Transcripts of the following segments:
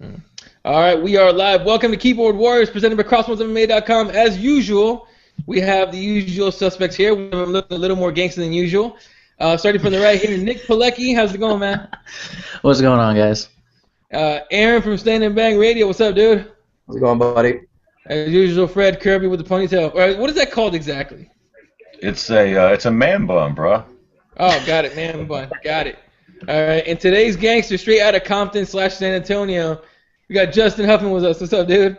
All right, we are live. Welcome to Keyboard Warriors, presented by CrossbonesMMA.com. As usual, we have the usual suspects here. We have looking a little more gangster than usual. Starting from the right here, Nick Pilecki. How's it going, man? What's going on, guys? Aaron from Stand and Bang Radio. What's up, dude? How's it going, buddy? As usual, Fred Kirby with the ponytail. All right, what is that called exactly? It's a man bun, bro. Oh, got it, man bun. Got it. All right, and today's gangster, straight out of Compton / San Antonio, we got Justin Huffman with us. What's up, dude?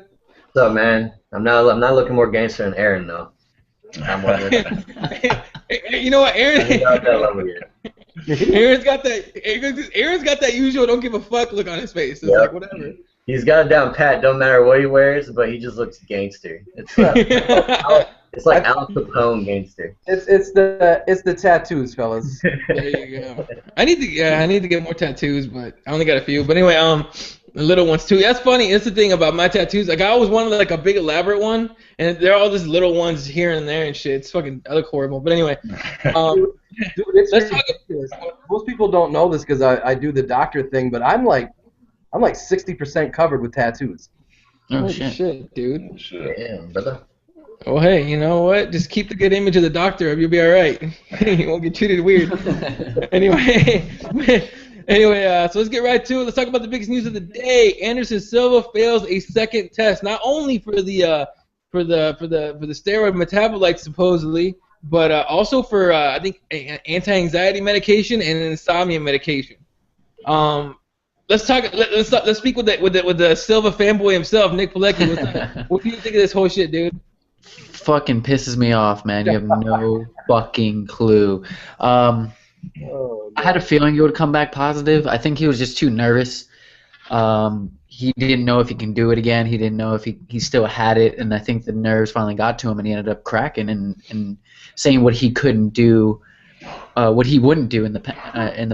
What's up, man? I'm not looking more gangster than Aaron, though. I'm wondering. You know what, Aaron? Aaron's got that usual don't give a fuck look on his face. It's like whatever. He's got it down pat. Don't matter what he wears, but he just looks gangster. It's like Al Capone gangster. It's the tattoos, fellas. There you go. I need to get more tattoos, but I only got a few. But anyway, the little ones too. That's funny. That's the thing about my tattoos. Like I always wanted like a big elaborate one, and they're all just little ones here and there and shit. It's fucking. I look horrible. But anyway, dude, let's talk. Most people don't know this because I do the doctor thing, but I'm like 60% covered with tattoos. Oh shit, dude. Damn, brother. Oh hey, you know what? Just keep the good image of the doctor. You'll be all right. You won't get treated weird. Anyway. So let's get right to it. Let's talk about the biggest news of the day. Anderson Silva fails a second test, not only for the steroid metabolites supposedly, but also for I think anti-anxiety medication and an insomnia medication. Let's talk. Let's speak with the Silva fanboy himself, Nick Pilecki. What do you think of this whole shit, dude? Fucking pisses me off, man. You have no fucking clue. I had a feeling he would come back positive. I think he was just too nervous. He didn't know if he can do it again. He didn't know if he still had it, and I think the nerves finally got to him, and he ended up cracking and saying what he couldn't do, what he wouldn't do in the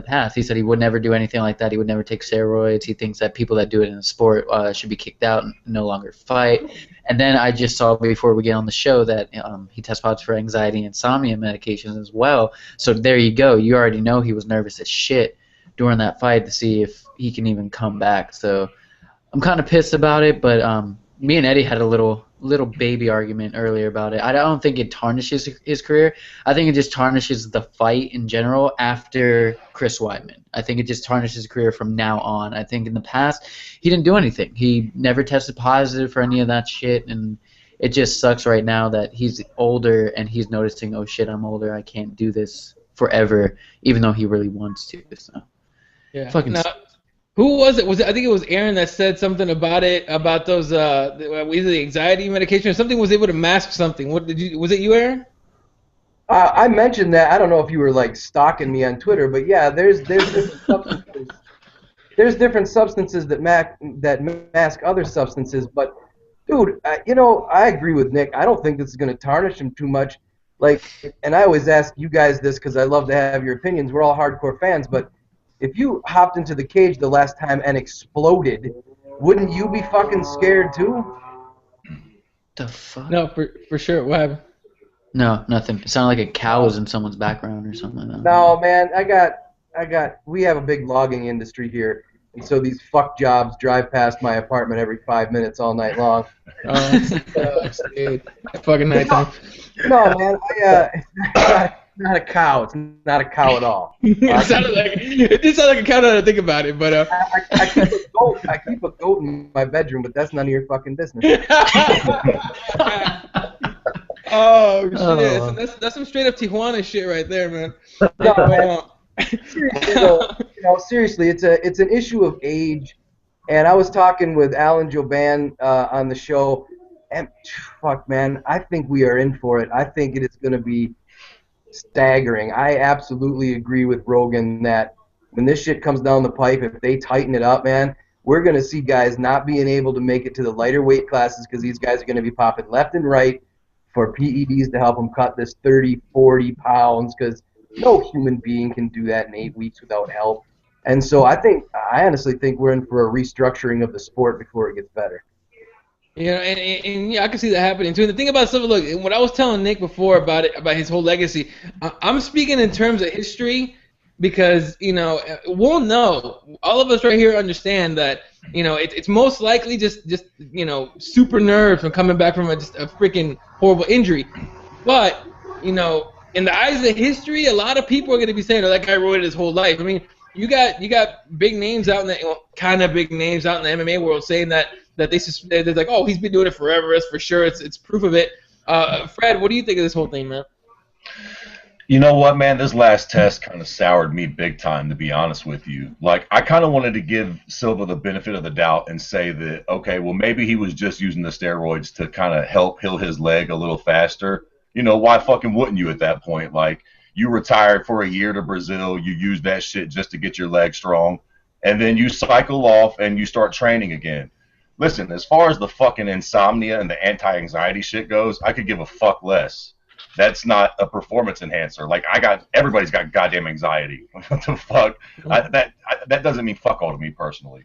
past. He said he would never do anything like that. He would never take steroids. He thinks that people that do it in a sport should be kicked out and no longer fight. And then I just saw before we get on the show that he tested positive for anxiety and insomnia medications as well. So there you go. You already know he was nervous as shit during that fight to see if he can even come back. So I'm kind of pissed about it, but me and Eddie had a little baby argument earlier about it. I don't think it tarnishes his career. I think it just tarnishes the fight in general after Chris Weidman. I think it just tarnishes his career from now on. I think in the past he didn't do anything. He never tested positive for any of that shit, and it just sucks right now that he's older and he's noticing, oh shit, I'm older. I can't do this forever, even though he really wants to. So yeah. Fucking. Now, who was it? I think it was Aaron that said something about it, about those either the anxiety medication or something was able to mask something. Was it you, Aaron? I mentioned that. I don't know if you were like stalking me on Twitter, but yeah, there's different substances. There's different substances that mask other substances. But dude, I agree with Nick. I don't think this is going to tarnish him too much. Like, and I always ask you guys this because I love to have your opinions. We're all hardcore fans, but if you hopped into the cage the last time and exploded, wouldn't you be fucking scared too? The fuck? No, for sure. What happened? No, nothing. It sounded like a cow was in someone's background or something like that. No, man. We have a big logging industry here, and so these fuck jobs drive past my apartment every 5 minutes all night long. Dude. Fucking nighttime. No, man. It's not a cow. It's not a cow at all. It did sound like a cow now that I think about it, but I keep a goat in my bedroom, but that's none of your fucking business. Oh shit! That's some straight up Tijuana shit right there, man. Seriously, it's an issue of age, and I was talking with Alan Joban on the show, and fuck, man, I think we are in for it. I think it is going to be staggering. I absolutely agree with Rogan that when this shit comes down the pipe, if they tighten it up, man, we're going to see guys not being able to make it to the lighter weight classes because these guys are going to be popping left and right for PEDs to help them cut this 30, 40 pounds because no human being can do that in 8 weeks without help. And so I honestly think we're in for a restructuring of the sport before it gets better. You know, and yeah, I can see that happening too. And the thing about Silva, look, what I was telling Nick before about his whole legacy, I'm speaking in terms of history because we'll know. All of us right here understand that it's most likely just super nerves from coming back from just a freaking horrible injury. But in the eyes of history, a lot of people are going to be saying, "Oh, that guy rode it his whole life." I mean, you got big names out in the kind of big names out in the MMA world saying that they're like, "Oh, he's been doing it forever." It's for sure. It's proof of it. Fred, what do you think of this whole thing, man? You know what, man? This last test kind of soured me big time, to be honest with you. Like, I kind of wanted to give Silva the benefit of the doubt and say that, okay, well, maybe he was just using the steroids to kind of help heal his leg a little faster. Why fucking wouldn't you at that point? Like, you retired for a year to Brazil, you use that shit just to get your leg strong, and then you cycle off and you start training again. Listen, as far as the fucking insomnia and the anti-anxiety shit goes, I could give a fuck less. That's not a performance enhancer. Like, everybody's got goddamn anxiety. What the fuck? That doesn't mean fuck all to me personally.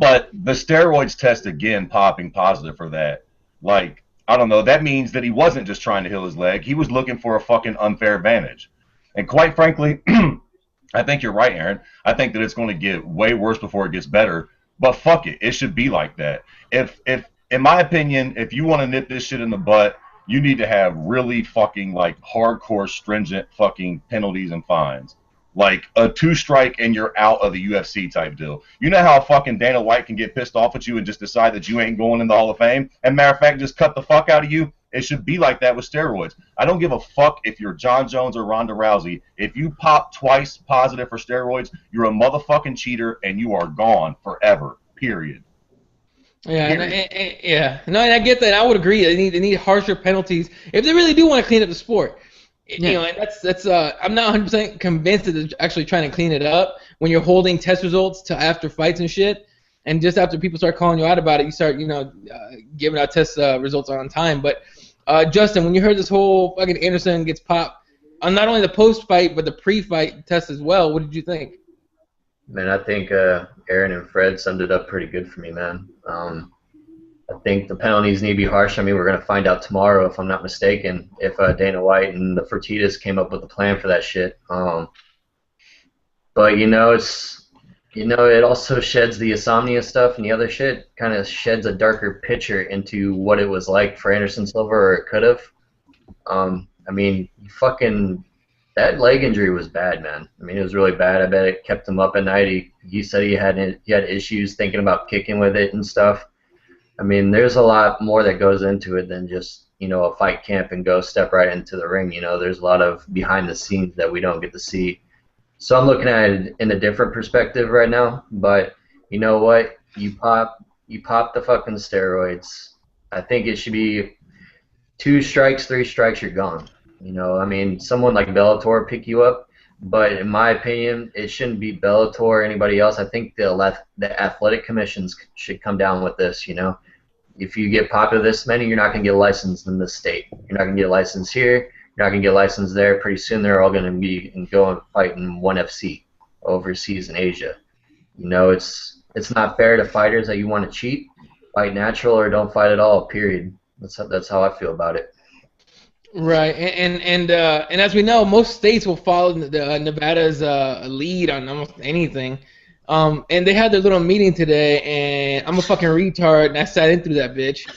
But the steroids test again popping positive for that. Like, I don't know. That means that he wasn't just trying to heal his leg. He was looking for a fucking unfair advantage. And quite frankly, I think you're right, Aaron. I think that it's going to get way worse before it gets better. But fuck it. It should be like that. If in my opinion, if you want to nip this shit in the butt, you need to have really fucking, like, hardcore, stringent fucking penalties and fines. Like a 2-strike and you're out of the UFC type deal. You know how fucking Dana White can get pissed off at you and just decide that you ain't going in the Hall of Fame? And matter of fact, just cut the fuck out of you? It should be like that with steroids. I don't give a fuck if you're John Jones or Ronda Rousey. If you pop twice positive for steroids, you're a motherfucking cheater and you are gone forever. Period. Yeah, and I get that. I would agree. They need harsher penalties if they really do want to clean up the sport. Yeah. And that's I'm not 100% convinced that they're actually trying to clean it up when you're holding test results to after fights and shit, and just after people start calling you out about it, you start giving out test results on time. But Justin, when you heard this whole fucking Anderson gets popped on not only the post fight but the pre-fight test as well, what did you think? Man, I think Aaron and Fred summed it up pretty good for me, man. I think the penalties need to be harsh. I mean, we're going to find out tomorrow, if I'm not mistaken, if Dana White and the Fertittas came up with a plan for that shit. But, it also sheds the insomnia stuff and the other shit, kind of sheds a darker picture into what it was like for Anderson Silva, or it could have. I mean, that leg injury was bad, man. I mean, it was really bad. I bet it kept him up at night. He said he had issues thinking about kicking with it and stuff. I mean, there's a lot more that goes into it than just, a fight camp and go step right into the ring. There's a lot of behind the scenes that we don't get to see. So I'm looking at it in a different perspective right now. But you know what? You pop the fucking steroids. I think it should be 2 strikes, 3 strikes, you're gone. I mean, someone like Bellator pick you up, but in my opinion, it shouldn't be Bellator or anybody else. I think the athletic commissions should come down with this. If you get popped with this many, you're not going to get licensed in this state. You're not going to get licensed here. You're not going to get licensed there. Pretty soon, they're all going to be and go and fight in ONE FC overseas in Asia. It's not fair to fighters that you want to cheat. Fight natural or don't fight at all. Period. That's how I feel about it. Right, and as we know, most states will follow Nevada's lead on almost anything. And they had their little meeting today, and I'm a fucking retard, and I sat in through that bitch.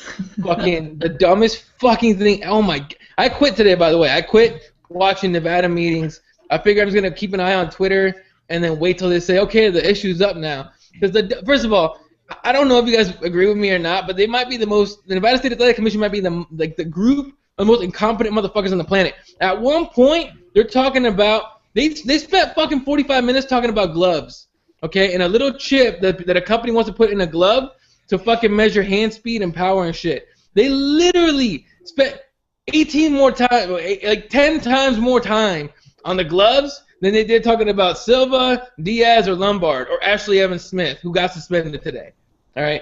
Fucking the dumbest fucking thing. Oh my! I quit today, by the way. I quit watching Nevada meetings. I figured I was gonna keep an eye on Twitter and then wait till they say, okay, the issue's up now. Because first of all, I don't know if you guys agree with me or not, but they might be the Nevada State Athletic Commission might be the group of the most incompetent motherfuckers on the planet. At one point, they're talking about they spent fucking 45 minutes talking about gloves, okay, and a little chip that a company wants to put in a glove to fucking measure hand speed and power and shit. They literally spent 10 times more time on the gloves than they did talking about Silva, Diaz, or Lombard, or Ashley Evans Smith, who got suspended today. All right.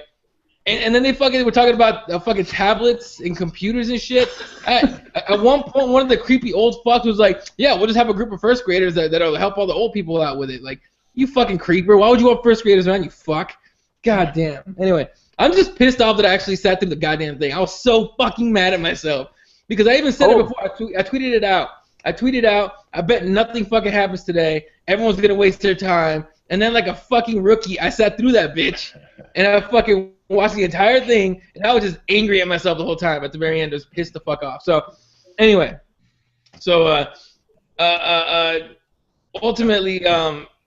And then they were talking about fucking tablets and computers and shit. At one point, one of the creepy old fucks was like, yeah, we'll just have a group of first graders that'll help all the old people out with it. Like, you fucking creeper. Why would you want first graders around, you fuck? God damn. Anyway, I'm just pissed off that I actually sat through the goddamn thing. I was so fucking mad at myself. Because I even said it before. I tweeted it out. I tweeted out, I bet nothing fucking happens today. Everyone's gonna waste their time. And then like a fucking rookie, I sat through that bitch, and I fucking watched the entire thing, and I was just angry at myself the whole time. At the very end, just pissed the fuck off. So, anyway, ultimately,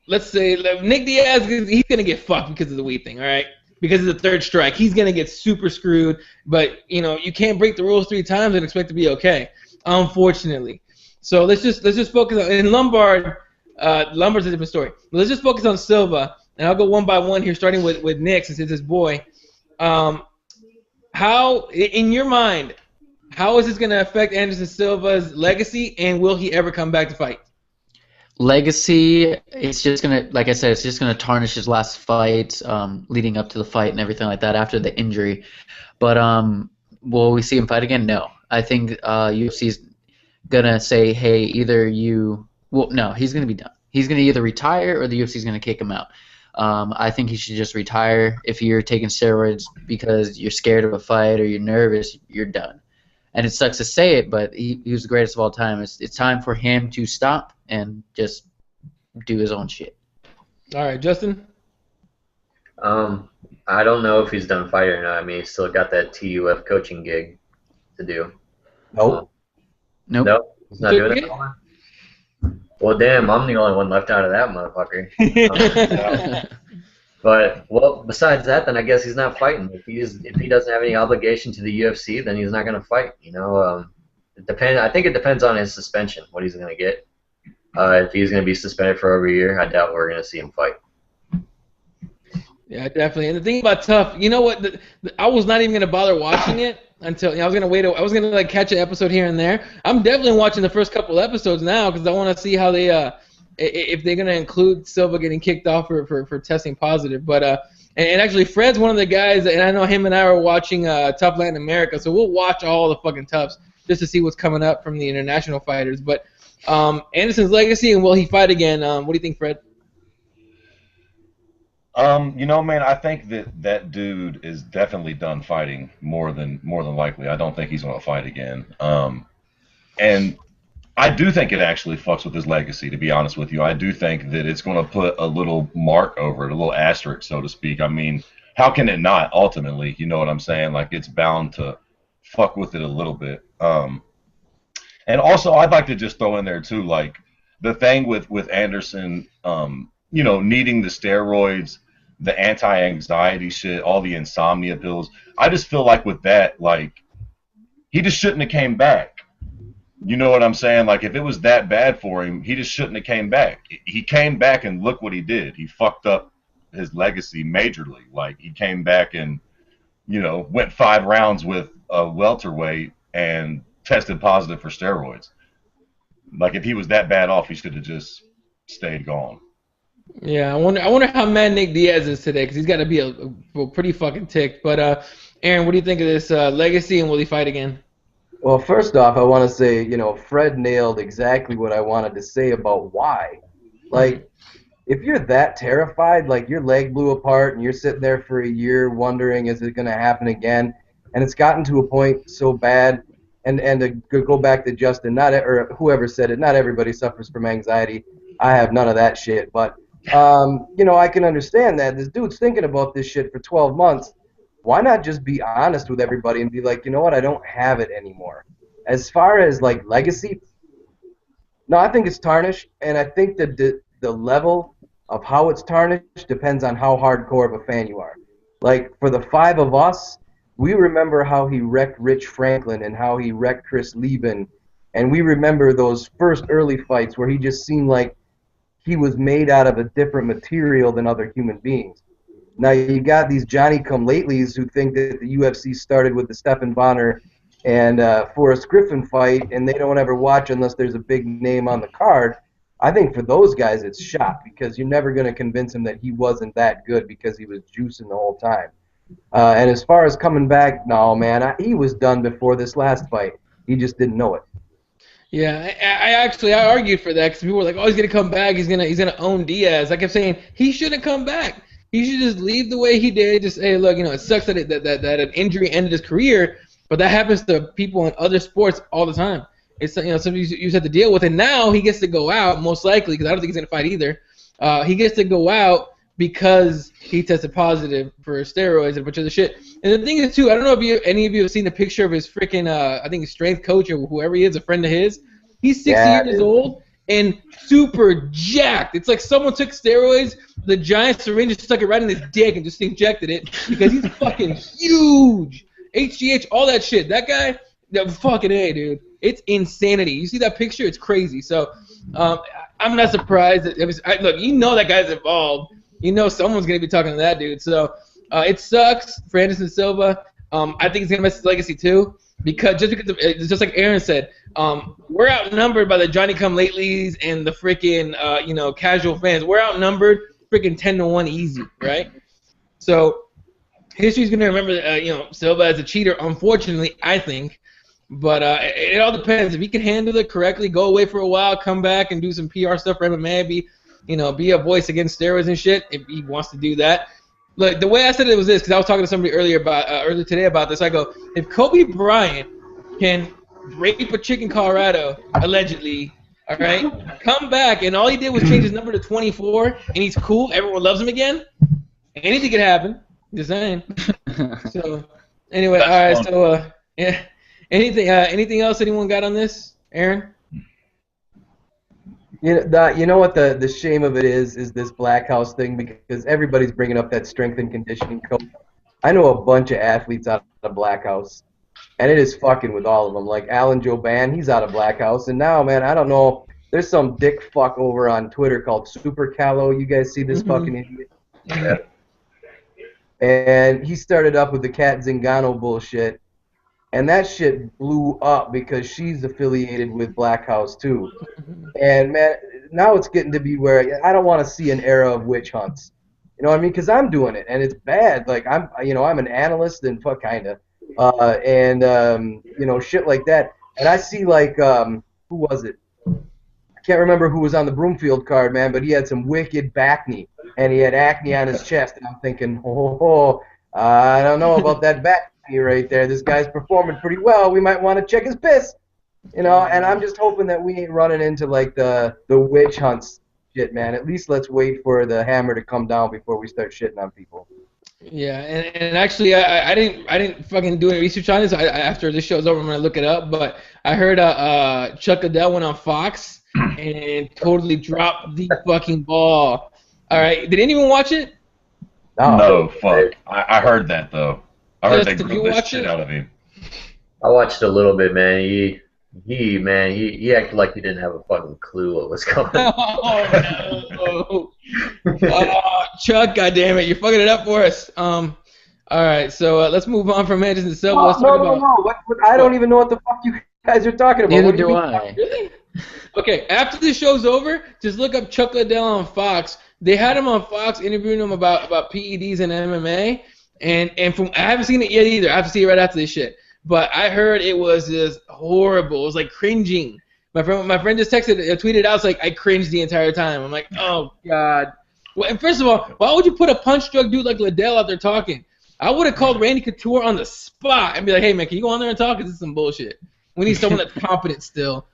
let's say Nick Diaz, he's gonna get fucked because of the weed thing, all right? Because of the third strike, he's gonna get super screwed. But you know, you can't break the rules 3 times and expect to be okay, unfortunately. So let's just focus on in Lombard. Lombard's a different story. But let's just focus on Silva, and I'll go one by one here, starting with Nick, since it's his boy. How, in your mind, how is this gonna affect Anderson Silva's legacy, and will he ever come back to fight? Legacy, it's just gonna, like I said, it's just gonna tarnish his last fights, leading up to the fight and everything like that after the injury. But will we see him fight again? No. I think UFC's gonna say, hey, either you, well, no, he's gonna be done. He's gonna either retire or the UFC's gonna kick him out. I think he should just retire. If you're taking steroids because you're scared of a fight or you're nervous, you're done. And it sucks to say it, but he was the greatest of all time. It's time for him to stop and just do his own shit. All right, Justin? I don't know if he's done fighting or not. I mean, he's still got that TUF coaching gig to do. Nope. Nope. He's not doing it. Well, damn, I'm the only one left out of that motherfucker. But well, besides that, then I guess he's not fighting. If he doesn't have any obligation to the UFC, then he's not going to fight. You know, I think it depends on his suspension, what he's going to get. If he's going to be suspended for over a year, I doubt we're going to see him fight. Yeah, definitely. And the thing about Tough, you know what? I was not even going to bother watching it until I was going to wait. I was going to like catch an episode here and there. I'm definitely watching the first couple episodes now because I want to see how they if they're going to include Silva getting kicked off for testing positive. But and actually, Fred's one of the guys, and I know him and I are watching Tough Latin America, so we'll watch all the fucking Toughs just to see what's coming up from the international fighters. But Anderson's legacy, and will he fight again? What do you think, Fred? You know, man, I think that dude is definitely done fighting more than likely. I don't think he's going to fight again. And I do think it actually fucks with his legacy, to be honest with you. I do think that it's going to put a little mark over it, a little asterisk, so to speak. I mean, how can it not, ultimately? You know what I'm saying? Like, it's bound to fuck with it a little bit. And also, I'd like to just throw in there, too, like, the thing with Anderson, you know, needing the steroids, the anti-anxiety shit, all the insomnia pills. I just feel like with that, like, he just shouldn't have came back. You know what I'm saying? Like, if it was that bad for him, he just shouldn't have came back. He came back, and look what he did. He fucked up his legacy majorly. Like, he came back and, you know, went 5 rounds with a welterweight and tested positive for steroids. Like, if he was that bad off, he should have just stayed gone. Yeah, I wonder how mad Nick Diaz is today, because he's got to be a pretty fucking ticked. But Aaron, what do you think of this legacy, and will he fight again? Well, first off, I want to say, you know, Fred nailed exactly what I wanted to say about why. Like, if you're that terrified, like your leg blew apart and you're sitting there for a year wondering, is it going to happen again? And it's gotten to a point so bad, and to go back to Justin, or whoever said it, not everybody suffers from anxiety. I have none of that shit. But, you know, I can understand that. This dude's thinking about this shit for 12 months. Why not just be honest with everybody and be like, you know what, I don't have it anymore. As far as, like, legacy, no, I think it's tarnished, and I think that the level of how it's tarnished depends on how hardcore of a fan you are. Like, for the 5 of us, we remember how he wrecked Rich Franklin and how he wrecked Chris Lieben, and we remember those first early fights where he just seemed like he was made out of a different material than other human beings. Now you got these Johnny-come-latelys who think that the UFC started with the Stephan Bonner and Forrest Griffin fight, and they don't ever watch unless there's a big name on the card. I think for those guys it's shot, because you're never going to convince him that he wasn't that good because he was juicing the whole time. And as far as coming back, no, man, he was done before this last fight. He just didn't know it. Yeah, I argued for that because people were like, oh, he's gonna come back, he's gonna own Diaz. I kept saying he shouldn't come back. He should just leave the way he did. Just say, look, you know, it sucks that an injury ended his career, but that happens to people in other sports all the time. It's something you have to deal with. And now he gets to go out, most likely, because I don't think he's gonna fight either. He gets to go out because he tested positive for steroids and a bunch of other shit. And the thing is, too, I don't know if any of you have seen the picture of his freaking, I think his strength coach or whoever he is, a friend of his. He's 60 years old and super jacked. It's like someone took steroids, the giant syringe, and stuck it right in his dick and just injected it because he's fucking huge. HGH, all that shit. That guy, fucking A, dude. It's insanity. You see that picture? It's crazy. So I'm not surprised. Look, you know that guy's involved. You know someone's going to be talking to that dude. So it sucks for Anderson Silva. I think it's going to mess his legacy too. Because just like Aaron said, we're outnumbered by the Johnny-come-latelys and the freaking casual fans. We're outnumbered freaking 10-1 easy, right? So history's going to remember Silva as a cheater, unfortunately, I think. But it all depends. If he can handle it correctly, go away for a while, come back and do some PR stuff for MMA, be a voice against steroids and shit, if he wants to do that. Look, the way I said it was this, because I was talking to somebody earlier today about this. I go, if Kobe Bryant can rape a chick in Colorado, allegedly, all right, come back, and all he did was change his number to 24, and he's cool, everyone loves him again, anything could happen. Just saying. So, anyway, all right, so, yeah. Anything else anyone got on this, Aaron? You know what the shame of it is this Black House thing, because everybody's bringing up that strength and conditioning coach. I know a bunch of athletes out of Black House, and it is fucking with all of them. Like Alan Joban, he's out of Black House, and now, man, I don't know. There's some dick fuck over on Twitter called Super Callow. You guys see this fucking idiot? Yeah. And he started up with the Kat Zingano bullshit. And that shit blew up because she's affiliated with Black House too. And man, now it's getting to be where I don't want to see an era of witch hunts. You know what I mean? Because I'm doing it, and it's bad. Like I'm an analyst and fuck kinda, shit like that. And I see like who was it? I can't remember who was on the Broomfield card, man, but he had some wicked backney, and he had acne on his chest, and I'm thinking, I don't know about that back. Right there, this guy's performing pretty well. We might want to check his piss, and I'm just hoping that we ain't running into like the witch hunts shit, man. At least let's wait for the hammer to come down before we start shitting on people. Yeah, and actually, I didn't fucking do any research on this. After this show's over, I'm gonna look it up. But I heard Chuck Liddell went on Fox and totally dropped the fucking ball. All right, did anyone watch it? No, fuck. I heard that though. I heard they grilled the shit out of him. I watched a little bit, man. He acted like he didn't have a fucking clue what was going on. Oh, Chuck, goddammit, you're fucking it up for us. All right, so let's move on from Anderson Silva. No. I don't even know what the fuck you guys are talking about. Neither do I. Really? Okay, after this show's over, just look up Chuck Liddell on Fox. They had him on Fox interviewing him about PEDs and MMA. And I haven't seen it yet either. I have to see it right after this shit. But I heard it was just horrible. It was like cringing. My friend just tweeted out, like, I cringed the entire time. I'm like, oh god. Well, and first of all, why would you put a punch drunk dude like Liddell out there talking? I would have called Randy Couture on the spot and be like, hey man, can you go on there and talk? Cause this is some bullshit. We need someone that's competent still.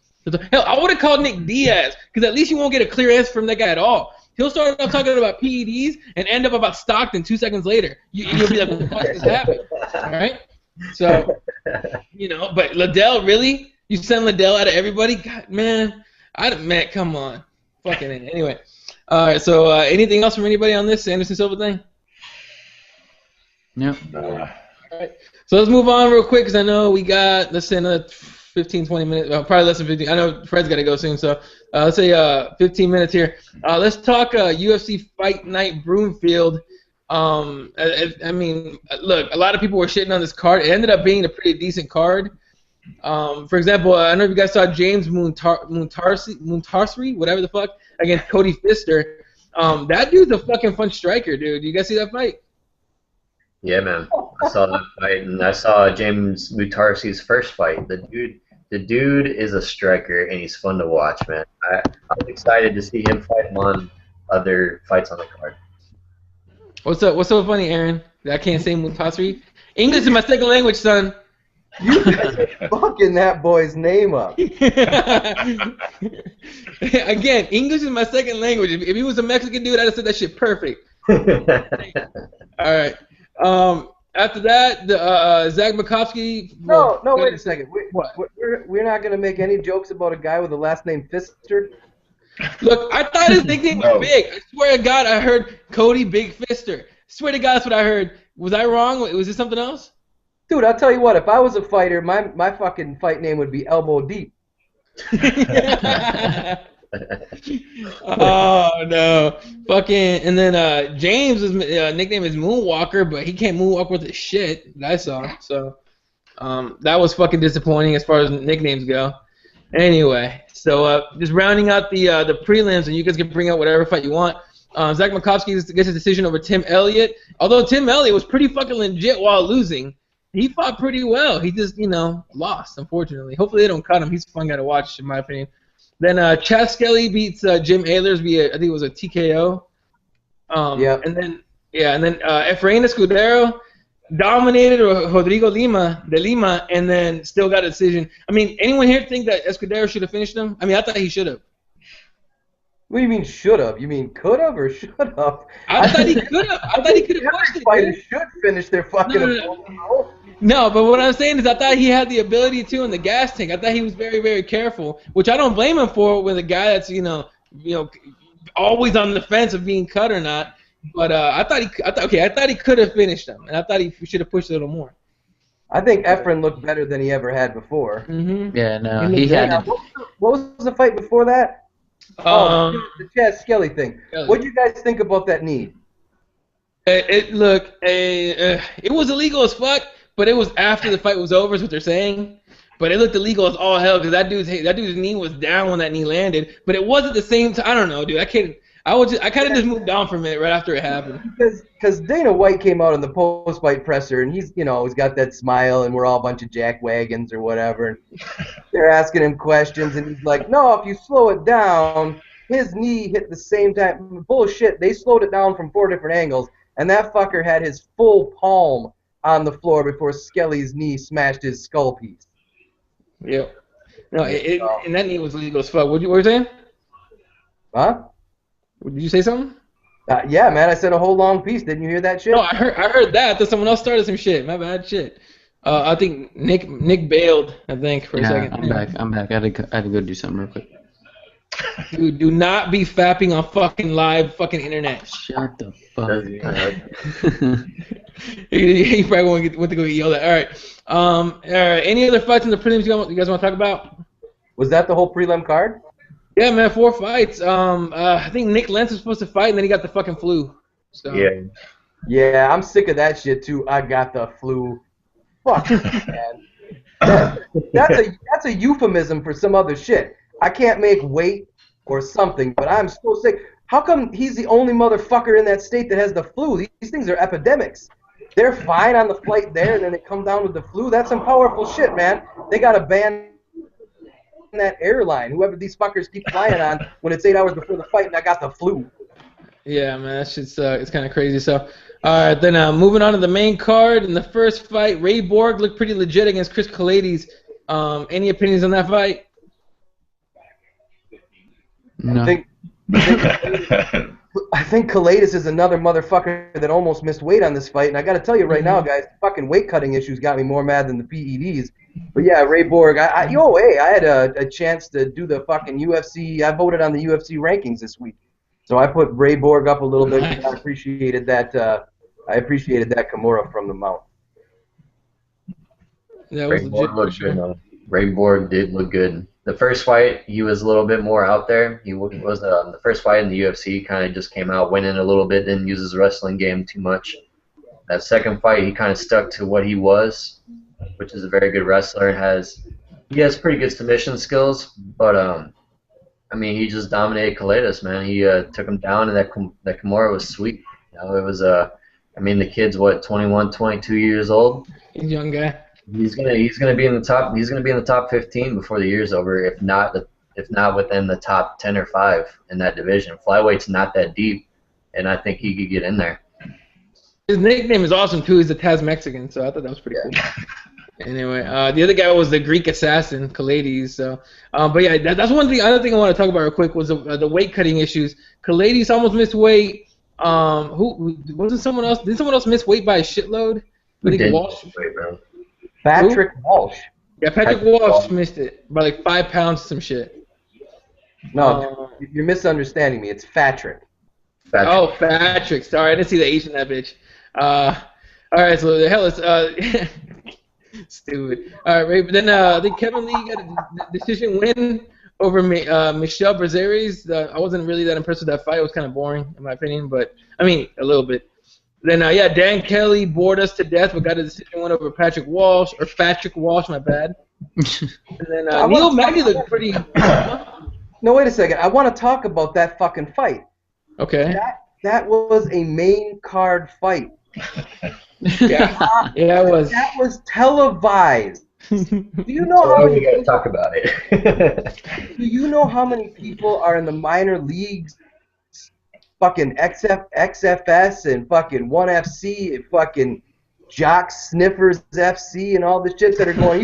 Hell, I would have called Nick Diaz, because at least you won't get a clear answer from that guy at all. He'll start off talking about PEDs and end up about Stockton 2 seconds later. You'll be like, what the fuck just happened? All right? So, but Liddell, really? You send Liddell out of everybody? God, man, come on. Fucking anyway. All right, so anything else from anybody on this Anderson Silva thing? No. All right. So let's move on real quick, because I know we got, let's say, another 15, 20 minutes. Well, probably less than 15. I know Fred's got to go soon, so let's say 15 minutes here. Let's talk UFC Fight Night Broomfield. I mean, look, a lot of people were shitting on this card. It ended up being a pretty decent card. For example, I don't know if you guys saw James Muntarsri, whatever the fuck, against Cody Pfister. That dude's a fucking fun striker, dude. You guys see that fight? Yeah, man. I saw that fight, and I saw James Mutarsi's first fight. The dude is a striker, and he's fun to watch, man. I'm excited to see him fight him on other fights on the card. What's so funny, Aaron? That I can't say Mutasri. English is my second language, son. You guys are fucking that boy's name up. Again, English is my second language. If he was a Mexican dude, I'd have said that shit perfect. All right. After that, Zach Makovsky. No, wait a second. What? We're not going to make any jokes about a guy with the last name Fister. Look, I thought his nickname was Big. I swear to God, I heard Cody Big Fister. Swear to God, that's what I heard. Was I wrong? Was this something else? Dude, I'll tell you what. If I was a fighter, my fucking fight name would be Elbow Deep. Oh no, fucking, and then James' nickname is Moonwalker, but he can't moonwalk with his shit that I saw. So that was fucking disappointing as far as nicknames go. Anyway, so just rounding out the prelims, and you guys can bring out whatever fight you want. Zach Makovsky gets a decision over Tim Elliott. Although Tim Elliott was pretty fucking legit while losing, he fought pretty well. He just lost, unfortunately. Hopefully they don't cut him. He's a fun guy to watch, in my opinion. Then Chad Skelly beats Jim Ehlers via, I think it was a TKO. And then Efrain Escudero dominated Rodrigo de Lima, and then still got a decision. I mean, anyone here think that Escudero should have finished him? I mean, I thought he should have. What do you mean should have? You mean could have or should have? I thought he could have. I thought he could have finished it. Fighters should finish their fucking No, but what I'm saying is I thought he had the ability to in the gas tank. I thought he was very, very careful, which I don't blame him for with a guy that's always on the fence of being cut or not. But I thought he could have finished him, and I thought he should have pushed a little more. I think Efren looked better than he ever had before. Mm-hmm. Yeah, no, he had. What was the fight before that? The Chad Skelly thing. What do you guys think about that knee? It was illegal as fuck, but it was after the fight was over, is what they're saying. But it looked illegal as all hell because that dude's knee was down when that knee landed. But it was at the same time. I don't know, dude. I kind of just moved on from it right after it happened. Because Dana White came out in the post-fight presser, and he's got that smile, and we're all a bunch of jackwagons or whatever. And they're asking him questions, and he's like, "No, if you slow it down, his knee hit the same time." Bullshit. They slowed it down from 4 different angles, and that fucker had his full palm on the floor before Skelly's knee smashed his skull piece. Yep. No, and that knee was illegal as fuck. What were you saying? Huh? Did you say something? Yeah, man. I said a whole long piece. Didn't you hear that shit? No, I heard that. That someone else started some shit. My bad shit. I think Nick bailed. I think for a second. I'm back. I had to go do something real quick. Dude, do not be fapping on fucking live fucking internet. Shut the fuck up. He probably went to go get yelled at. All right. Any other fights in the prelims you guys want to talk about? Was that the whole prelim card? Yeah, man, 4 fights. I think Nick Lentz was supposed to fight, and then he got the fucking flu. So. Yeah, I'm sick of that shit too. I got the flu. Fuck, man. That's a euphemism for some other shit. I can't make weight or something, but I'm so sick. How come he's the only motherfucker in that state that has the flu? These things are epidemics. They're fine on the flight there, and then they come down with the flu. That's some powerful shit, man. They got to ban that airline, whoever these fuckers keep flying on, when it's 8 hours before the fight and I got the flu. Yeah, man, that shit's it's kind of crazy. So, all right, then moving on to the main card. In the first fight, Ray Borg looked pretty legit against Chris Kalades. Any opinions on that fight? No. I think Kalades is another motherfucker that almost missed weight on this fight, and I got to tell you right now, guys, fucking weight cutting issues got me more mad than the PEDs. But yeah, Ray Borg, I had a chance to do the fucking UFC. I voted on the UFC rankings this week, so I put Ray Borg up a little bit. Nice. I appreciated that. I appreciated that Kimura from the mount. Ray Borg looked good. Ray Borg did look good. The first fight, he was a little bit more out there. He was the first fight in the UFC. Kind of just came out, went in a little bit, didn't use his wrestling game too much. That second fight, he kind of stuck to what he was, which is a very good wrestler. He has pretty good submission skills, but I mean, he just dominated Kalades, man. He took him down, and that Kimura was sweet. It was I mean, the kid's 21, 22 years old. He's a young guy. He's gonna be in the top. He's gonna be in the top 15 before the year's over, if not within the top 10 or 5 in that division. Flyweight's not that deep, and I think he could get in there. His nickname is awesome too. He's a Taz Mexican, so I thought that was pretty cool. Anyway, the other guy was the Greek assassin, Kalades. So, but yeah, that's one thing. Other thing I want to talk about real quick was the weight cutting issues. Kalades almost missed weight. Who wasn't someone else? Did someone else miss weight by a shitload? I think Walsh. Patrick Walsh. Yeah, Patrick Walsh missed it by like 5 pounds, some shit. No, you're misunderstanding me. It's Patrick. Oh, Patrick. Sorry, I didn't see the H in that bitch. All right, so the hell is stupid. All right, right, but then I think Kevin Lee got a decision win over Michelle Brazeres. I wasn't really that impressed with that fight. It was kind of boring, in my opinion, but I mean, a little bit. Then, yeah, Dan Kelly bored us to death, but got a decision win over Patrick Walsh, my bad. And then Neil Magny looked pretty... No, wait a second. I want to talk about that fucking fight. Okay. That was a main card fight. Yeah, it was. That was televised. Do you know So how we gotta talk about it. Do you know how many people are in the minor leagues? Fucking XFS and fucking 1FC and fucking Jock Sniffers FC and all the shit that are going.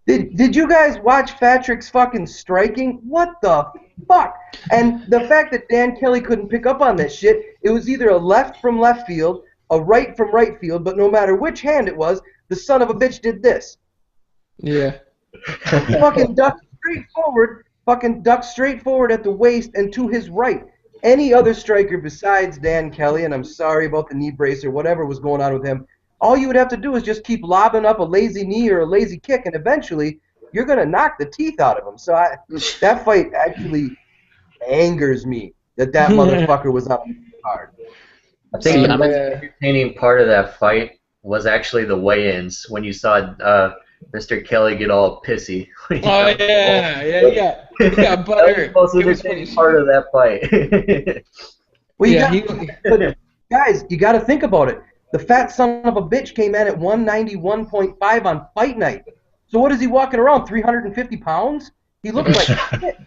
Did you guys watch Patrick's fucking striking? What the fuck? And the fact that Dan Kelly couldn't pick up on that shit, it was either a left from left field, a right from right field, but no matter which hand it was, the son of a bitch did this. Yeah. Fucking ducked straight forward at the waist and to his right. Any other striker besides Dan Kelly, and I'm sorry about the knee brace or whatever was going on with him, all you would have to do is just keep lobbing up a lazy knee or a lazy kick, and eventually you're going to knock the teeth out of him. So that fight actually angers me that motherfucker was up hard. I think the most entertaining part of that fight was actually the weigh-ins when you saw Mr. Kelly get all pissy. Oh yeah. He got butthurt. That was the most entertaining part of that fight. Well, guys, you got to think about it. The fat son of a bitch came in at 191.5 on fight night. So what is he walking around, 350 pounds? He looked like shit.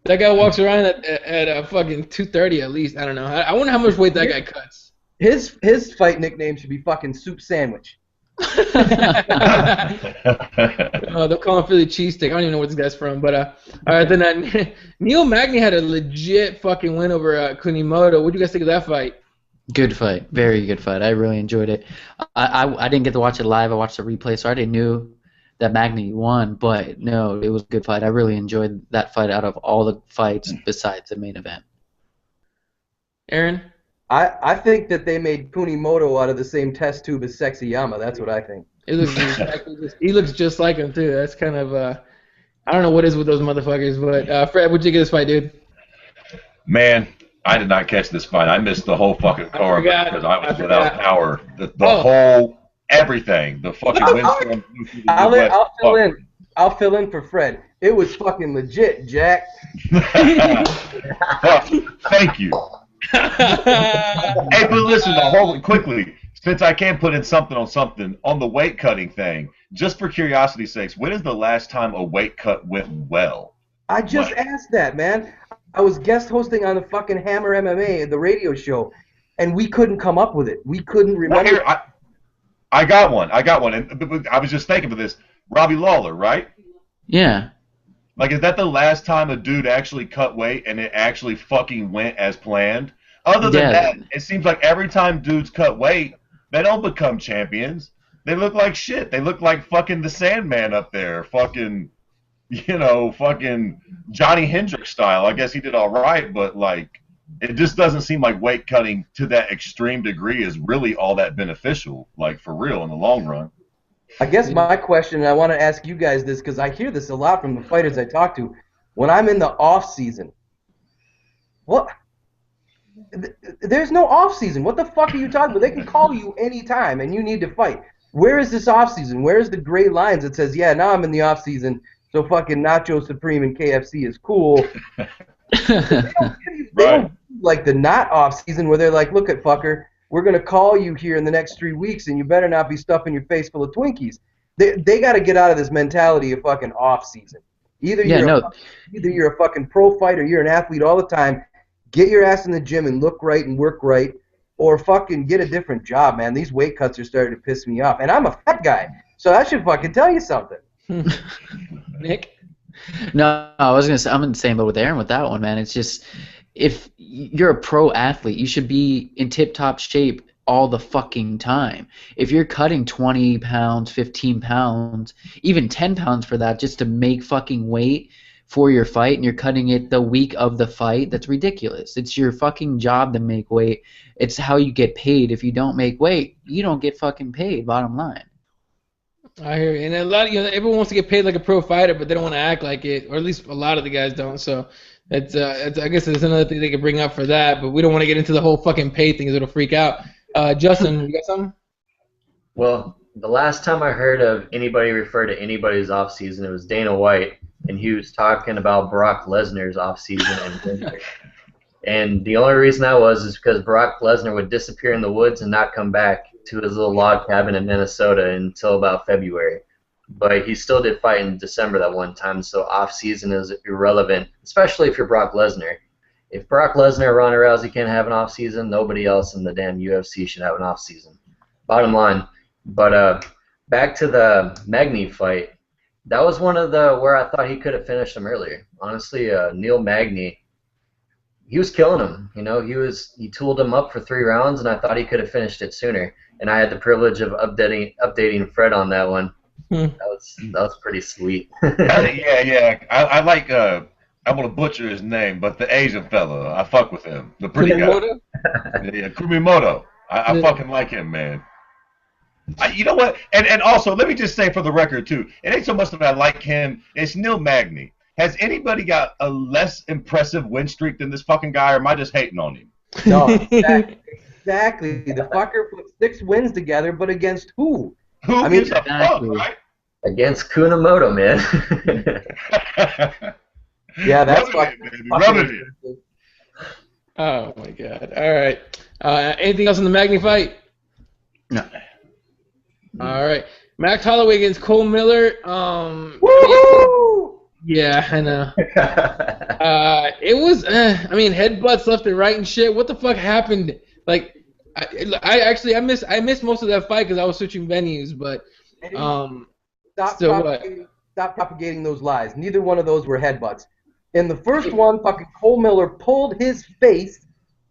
That guy walks around at a fucking 230 at least. I don't know. I wonder how much weight that guy cuts. His fight nickname should be fucking Soup Sandwich. They'll call him Philly cheesesteak. I don't even know where this guy's from, but all right. Then Neil Magny had a legit fucking win over Kunimoto. What do you guys think of that fight? Good fight, very good fight. I really enjoyed it. I didn't get to watch it live. I watched the replay, so I already knew that Magny won. But no, it was a good fight. I really enjoyed that fight out of all the fights besides the main event. Aaron? I think that they made Kunimoto out of the same test tube as Sexyama. That's what I think. He looks just like him too. That's kind of I don't know what is with those motherfuckers. But Fred, what'd you think of this fight, dude? Man, I did not catch this fight. I missed the whole fucking card because I was without power. The whole everything. The fucking windstorm. I'll fill in for Fred. It was fucking legit, Jack. Thank you. Hey, but listen, hold it quickly. Since I can't put in something on the weight cutting thing, just for curiosity's sakes, when is the last time a weight cut went well? I just asked that, man. I was guest hosting on the fucking Hammer MMA, the radio show, and we couldn't come up with it. We couldn't remember. Well, here, I got one, and I was just thinking of this. Robbie Lawler, right? Yeah. Like, is that the last time a dude actually cut weight and it actually fucking went as planned? Other than that, it seems like every time dudes cut weight, they don't become champions. They look like shit. They look like fucking the Sandman up there. Fucking, fucking Johnny Hendricks style. I guess he did all right, but, like, it just doesn't seem like weight cutting to that extreme degree is really all that beneficial, like, for real in the long run. I guess my question, and I want to ask you guys this because I hear this a lot from the fighters I talk to. When I'm in the off season, what? There's no off season. What the fuck are you talking about? They can call you anytime, and you need to fight. Where is this off season? Where is the gray lines that says, yeah, now I'm in the off season, so fucking Nacho Supreme and KFC is cool. They don't like the not off season where they're like, look at fucker, we're going to call you here in the next 3 weeks, and you better not be stuffing your face full of Twinkies. They got to get out of this mentality of fucking off season. Either you're a fucking pro fighter, you're an athlete all the time. Get your ass in the gym and look right and work right. or fucking get a different job, man. These weight cuts are starting to piss me off. And I'm a fat guy, so that should fucking tell you something. Nick? No, I was gonna say I'm in the same boat with Aaron with that one, man. It's just if you're a pro athlete, you should be in tip-top shape all the fucking time. If you're cutting 20 pounds, 15 pounds, even 10 pounds for that just to make fucking weight for your fight, and you're cutting it the week of the fight, that's ridiculous. It's your fucking job to make weight. It's how you get paid. If you don't make weight, you don't get fucking paid, bottom line. I hear you. And a lot of, everyone wants to get paid like a pro fighter, but they don't want to act like it, or at least a lot of the guys don't. So it's I guess there's another thing they could bring up for that, but we don't want to get into the whole fucking pay thing, 'cause it'll freak out. Justin, you got something? Well, the last time I heard of anybody refer to anybody's off season, it was Dana White, and he was talking about Brock Lesnar's off season and winter. And the only reason that was is because Brock Lesnar would disappear in the woods and not come back to his little log cabin in Minnesota until about February. But he still did fight in December that one time, so off-season is irrelevant, especially if you're Brock Lesnar. If Brock Lesnar or Ronda Rousey can't have an off-season, nobody else in the damn UFC should have an off-season. Bottom line. But back to the Magny fight. That was one of the where I thought he could have finished him earlier. Honestly, Neil Magny, he was killing him. He tooled him up for 3 rounds, and I thought he could have finished it sooner. And I had the privilege of updating Fred on that one. That was pretty sweet. Yeah. I like. I'm gonna butcher his name, but the Asian fella, I fuck with him. The pretty guy. Yeah, Kumimoto. I fucking like him, man. You know what? And also, let me just say for the record too, it ain't so much that I like him. It's Neil Magny. Has anybody got a less impressive win streak than this fucking guy, or am I just hating on him? No, exactly. The fucker put 6 wins together, but against who? Who gives a fuck, right? Against Kunamoto, man. Yeah, that's fucking. Oh my god. All right. Anything else in the Magny fight? No. All right. Max Holloway against Cole Miller. Woo! Yeah, I know. It was, I mean, headbutts left and right and shit. What the fuck happened? Like, I missed most of that fight because I was switching venues, but Stop propagating those lies. Neither one of those were headbutts. In the first one, fucking Cole Miller pulled his face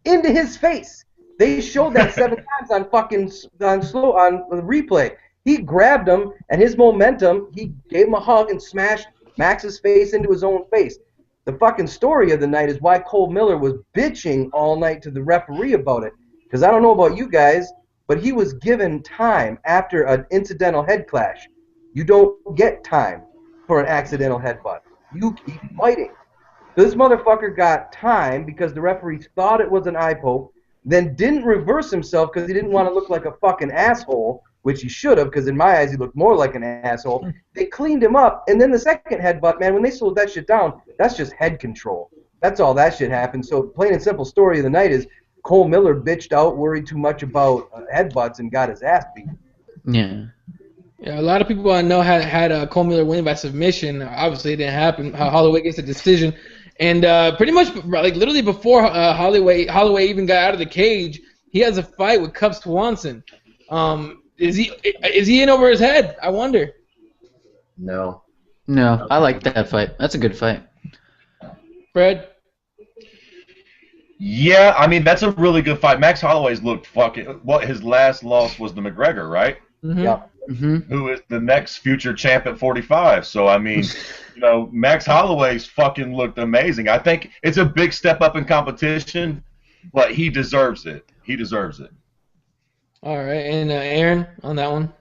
into his face. They showed that 7 times on the replay. He grabbed him, and his momentum, he gave him a hug and smashed Max's face into his own face. The fucking story of the night is why Cole Miller was bitching all night to the referee about it. Because I don't know about you guys, but he was given time after an incidental head clash. You don't get time for an accidental headbutt. You keep fighting. This motherfucker got time because the referee thought it was an eye poke, then didn't reverse himself because he didn't want to look like a fucking asshole, which he should have, because in my eyes he looked more like an asshole. They cleaned him up, and then the second headbutt, man, when they slowed that shit down, that's just head control. That's all that shit happened. So plain and simple story of the night is Cole Miller bitched out, worried too much about headbutts, and got his ass beat. Yeah. Yeah, a lot of people I know had Cole Miller win by submission. Obviously, it didn't happen. Holloway gets a decision. And pretty much, like literally before Holloway even got out of the cage, he has a fight with Cub Swanson. Is he in over his head? I wonder. No. No, I like that fight. That's a good fight. Fred? Yeah, I mean, that's a really good fight. Max Holloway's looked fucking... Well, his last loss was the McGregor, right? Mm-hmm. Yeah. Mm-hmm. Who is the next future champ at 45. So, I mean, Max Holloway's fucking looked amazing. I think it's a big step up in competition, but he deserves it. He deserves it. All right, and Aaron on that one?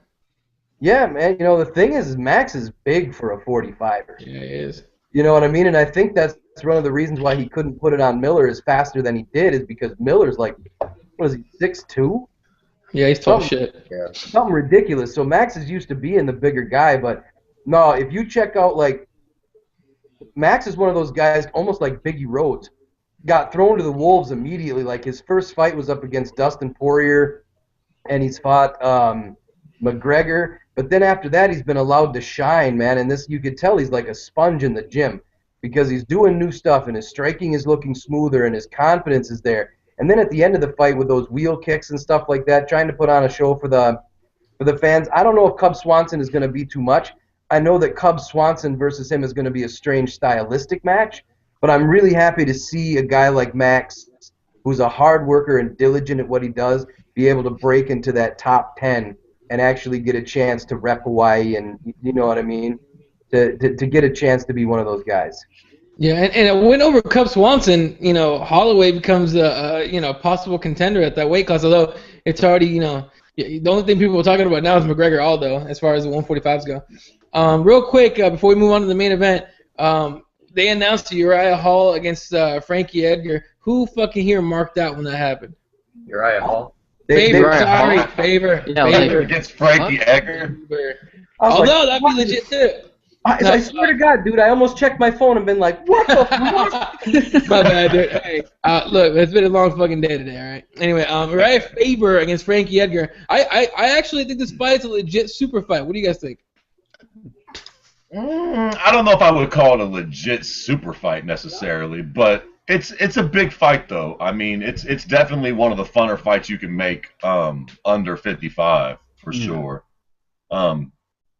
Yeah, man, the thing is Max is big for a 45er. Yeah, he is. You know what I mean? And I think that's one of the reasons why he couldn't put it on Miller as faster than he did, is because Miller's like, what is he, 6'2"? Yeah, he's tall shit. Yeah. Something ridiculous. So Max is used to being the bigger guy, but no, if you check out, like, Max is one of those guys, almost like Biggie Rhodes, got thrown to the wolves immediately. Like, his first fight was up against Dustin Poirier, and he's fought McGregor, but then after that he's been allowed to shine, man, and you could tell he's like a sponge in the gym because he's doing new stuff, and his striking is looking smoother, and his confidence is there. And then at the end of the fight with those wheel kicks and stuff like that, trying to put on a show for the fans. I don't know if Cub Swanson is going to be too much. I know that Cub Swanson versus him is going to be a strange stylistic match, but I'm really happy to see a guy like Max, who's a hard worker and diligent at what he does, be able to break into that top 10 and actually get a chance to rep Hawaii, and you know what I mean, to get a chance to be one of those guys. Yeah, and a win over Cub Swanson, Holloway becomes a possible contender at that weight class. Although it's already, the only thing people are talking about now is McGregor Aldo as far as the 145s go. Real quick, before we move on to the main event, they announced Uriah Hall against Frankie Edgar. Who fucking here marked out when that happened? Uriah Hall. Favor Favor against Frankie Edgar. Although that'd be legit too. I swear to God, dude, I almost checked my phone and been like, what the fuck? My bad, dude. Hey, look, it's been a long fucking day today, all right? Anyway, Uriah Faber against Frankie Edgar. I actually think this fight's a legit super fight. What do you guys think? I don't know if I would call it a legit super fight necessarily, but it's a big fight though. I mean, it's definitely one of the funner fights you can make under 55 for sure.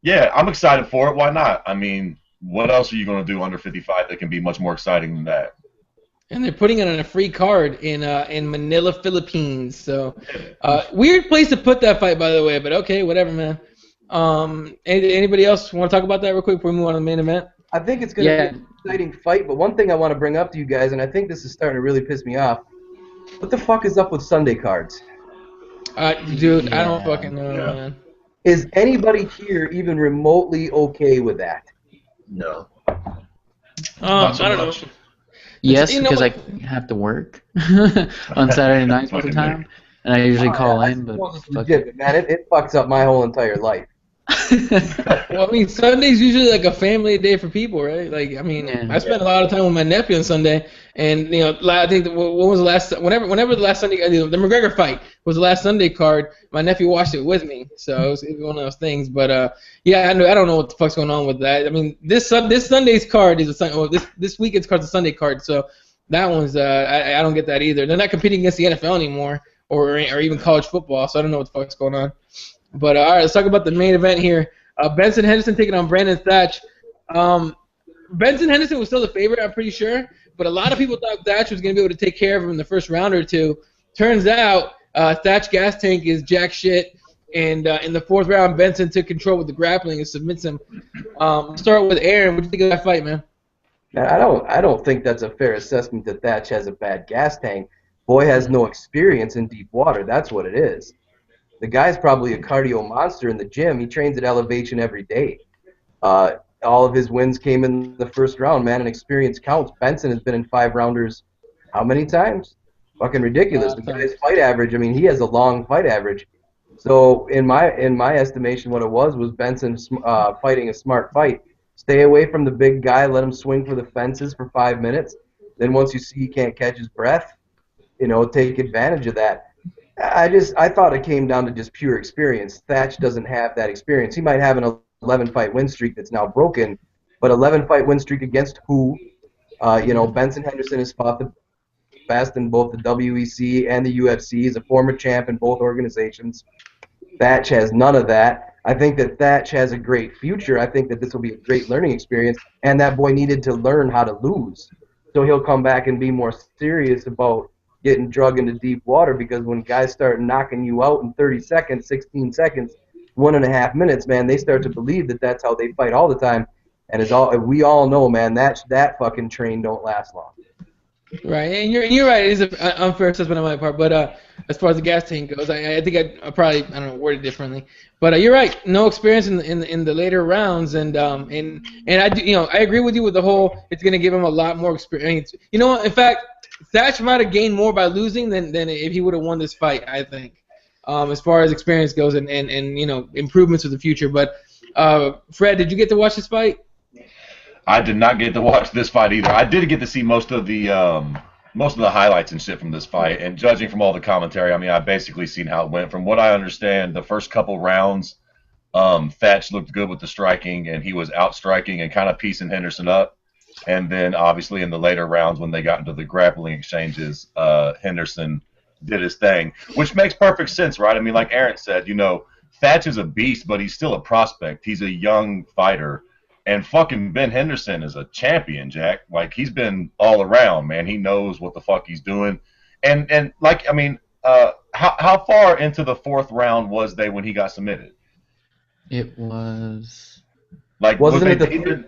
Yeah, I'm excited for it. Why not? I mean, what else are you going to do under 55 that can be much more exciting than that? And they're putting it on a free card in Manila, Philippines. So, weird place to put that fight, by the way. But okay, whatever, man. Anybody else want to talk about that real quick before we move on to the main event? I think it's going to be an exciting fight. But one thing I want to bring up to you guys, and I think this is starting to really piss me off. What the fuck is up with Sunday cards? Dude, I don't fucking know, man. Is anybody here even remotely okay with that? No. I don't know. Yes, because I have to work on Saturday nights most of the time, and I usually call in. But legit, man, it fucks up my whole entire life. Well, I mean, Sunday's usually like a family day for people, right? Like, I mean, I spent a lot of time with my nephew on Sunday, and I think what was the last? Whenever the last Sunday, the McGregor fight was the last Sunday card. My nephew watched it with me, so it was one of those things. But yeah, I don't know what the fuck's going on with that. I mean, this Sunday's card is this weekend's card's a Sunday card, so that one's I don't get that either. They're not competing against the NFL anymore, or even college football, so I don't know what the fuck's going on. But all right, let's talk about the main event here. Benson Henderson taking on Brandon Thatch. Benson Henderson was still the favorite, I'm pretty sure, but a lot of people thought Thatch was going to be able to take care of him in the first round or two. Turns out Thatch gas tank is jack shit, and in the fourth round, Benson took control with the grappling and submits him. Start with Aaron. What do you think of that fight, man? I don't think that's a fair assessment that Thatch has a bad gas tank. Boy has no experience in deep water. That's what it is. The guy's probably a cardio monster in the gym. He trains at elevation every day. All of his wins came in the first round, man, and experience counts. Benson has been in 5-rounders how many times? Fucking ridiculous. The guy's fight average, I mean, he has a long fight average. So in my estimation, what it was Benson fighting a smart fight. Stay away from the big guy, let him swing for the fences for 5 minutes. Then once you see he can't catch his breath, take advantage of that. I thought it came down to just pure experience. Thatch doesn't have that experience. He might have an 11-fight win streak that's now broken, but 11-fight win streak against who? Benson Henderson has fought the best in both the WEC and the UFC. He's a former champ in both organizations. Thatch has none of that. I think that Thatch has a great future. I think that this will be a great learning experience, and that boy needed to learn how to lose. So he'll come back and be more serious about getting drug into deep water, because when guys start knocking you out in 30 seconds, 16 seconds, 1.5 minutes, man, they start to believe that that's how they fight all the time. And we all know, man, that fucking train don't last long. Right, and you're right. It is an unfair assessment on my part, but as far as the gas tank goes, I think I probably word it differently. But you're right. No experience in the later rounds, and I do, I agree with you with the whole. It's going to give him a lot more experience. You know what? In fact, Thatch might have gained more by losing than if he would have won this fight, I think, as far as experience goes and improvements for the future. But Fred, did you get to watch this fight? I did not get to watch this fight either. I did get to see most of the highlights and shit from this fight, and judging from all the commentary, I mean, I basically seen how it went. From what I understand, the first couple rounds, Thatch looked good with the striking, and he was out striking and kind of piecing Henderson up. And then obviously in the later rounds when they got into the grappling exchanges, Henderson did his thing, which makes perfect sense, right? I mean, like Aaron said, you know, Thatch is a beast, but he's still a prospect. He's a young fighter. And fucking Ben Henderson is a champion, Jack. Like, he's been all around, man. He knows what the fuck he's doing. And like, I mean, how far into the fourth round was they when he got submitted? It was Like, Wasn't it they